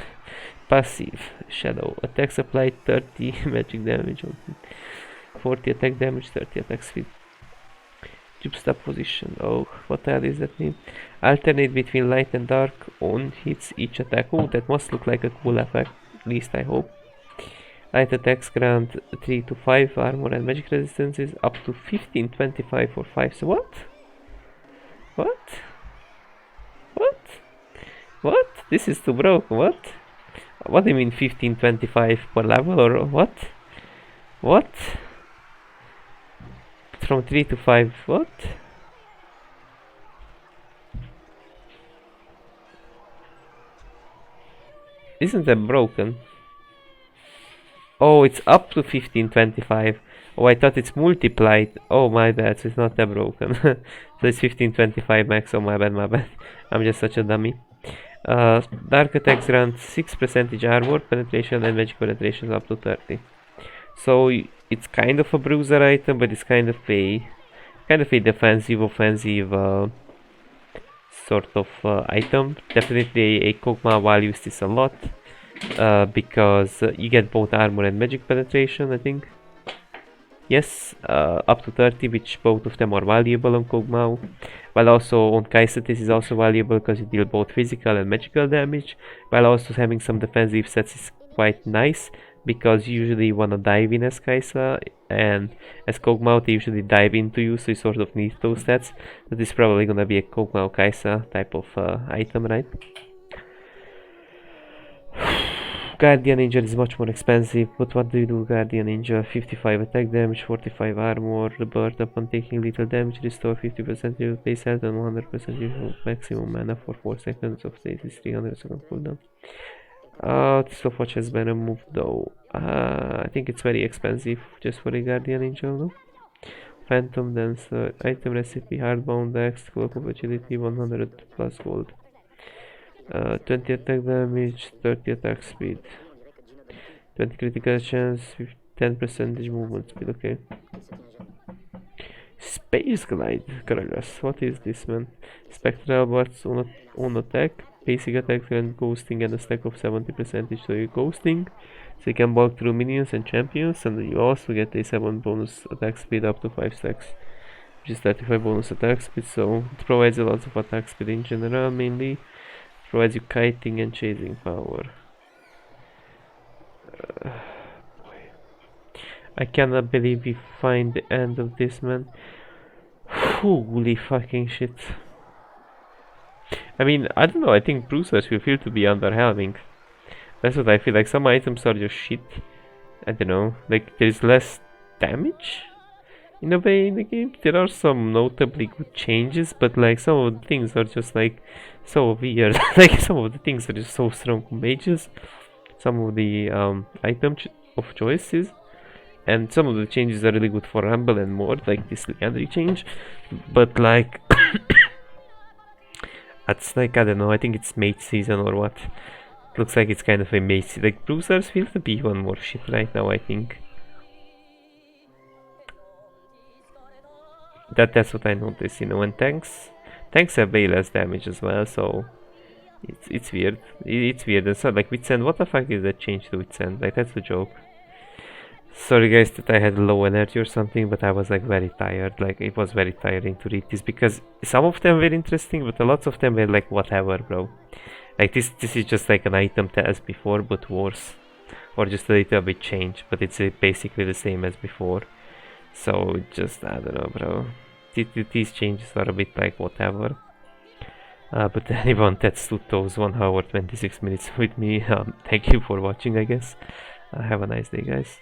Passive, shadow, attacks applied 30 magic damage on 40 attack damage, 30 attack speed. Juxtaposition, oh, what the hell is that mean? Alternate between light and dark on hits each attack. Oh, that must look like a cool effect, at least I hope. Light attacks grant 3 to 5 armor and magic resistances, up to 15, 25 for 5, so what? What? What? What? This is too broke, what? What do you mean 15, 25 per level or what? What? From 3 to 5, what? Isn't that broken? Oh, it's up to 15, 25. Oh, I thought it's multiplied. Oh, my bad, so it's not that broken. So it's 15, 25 max. Oh, my bad, my bad. I'm just such a dummy. Dark attacks grant 6% armor penetration and magic penetration up to 30. So it's kind of a bruiser item, but it's kind of a defensive, offensive sort of item. Definitely a Kog'Maw will use this a lot because you get both armor and magic penetration, I think. Yes, up to 30, which both of them are valuable on Kog'Maw. While also on Kai'Sa this is also valuable because you deal both physical and magical damage. While also having some defensive sets is quite nice because you usually wanna dive in as Kai'Sa, and as Kog'Maw they usually dive into you, so you sort of need those stats. That is probably gonna be a Kog'Maw Kai'Sa type of item, right? Guardian Angel is much more expensive, but what do you do, Guardian Angel? 55 attack damage, 45 armor, rebirth upon taking little damage, restore 50% your base health and 100% your maximum mana for 4 seconds of stasis, 300 second cooldown. Stopwatch has been removed though. I think it's very expensive just for a Guardian Angel, no? Phantom Dancer, item recipe, hardbound X, cloak of agility, 100 plus gold. 20 attack damage, 30 attack speed, 20 critical chance, 10% movement speed, okay. Space Glide, Karagas, what is this, man? Spectral Bards on attack, basic attack and ghosting and a stack of 70%, so you're ghosting. So you can bulk through minions and champions, and you also get a 7 bonus attack speed up to 5 stacks, which is 35 bonus attack speed, so it provides a lot of attack speed in general, mainly. It provides you kiting and chasing power. I cannot believe we find the end of this, man. Holy fucking shit. I mean, I don't know, I think bruisers will feel to be underwhelming. That's what I feel like. Some items are just shit. I don't know, like there's less damage in a way in the game. There are some notably good changes, but like some of the things are just like so weird. Like some of the things are just so strong mages. Some of the of choices, and some of the changes are really good for Rumble and more, like this Liandry change. But like it's like, I don't know, I think it's mage season or what. Looks like it's kind of a mage. Like bruisers feel to be one more shit right now, I think. That's what I noticed, you know. And tanks have way less damage as well, so it's weird. It's weird. And so like Witsend, what the fuck is that change to Witsend? Like that's a joke. Sorry guys that I had low energy or something, but I was like very tired. Like it was very tiring to read this because some of them were interesting, but a lot of them were like whatever, bro. Like this is just like an item as before, but worse, or just a little bit changed, but it's basically the same as before. So just, I don't know, bro. These changes are a bit like whatever. But anyone that stood those 1 hour 26 minutes with me, thank you for watching, I guess. Have a nice day, guys.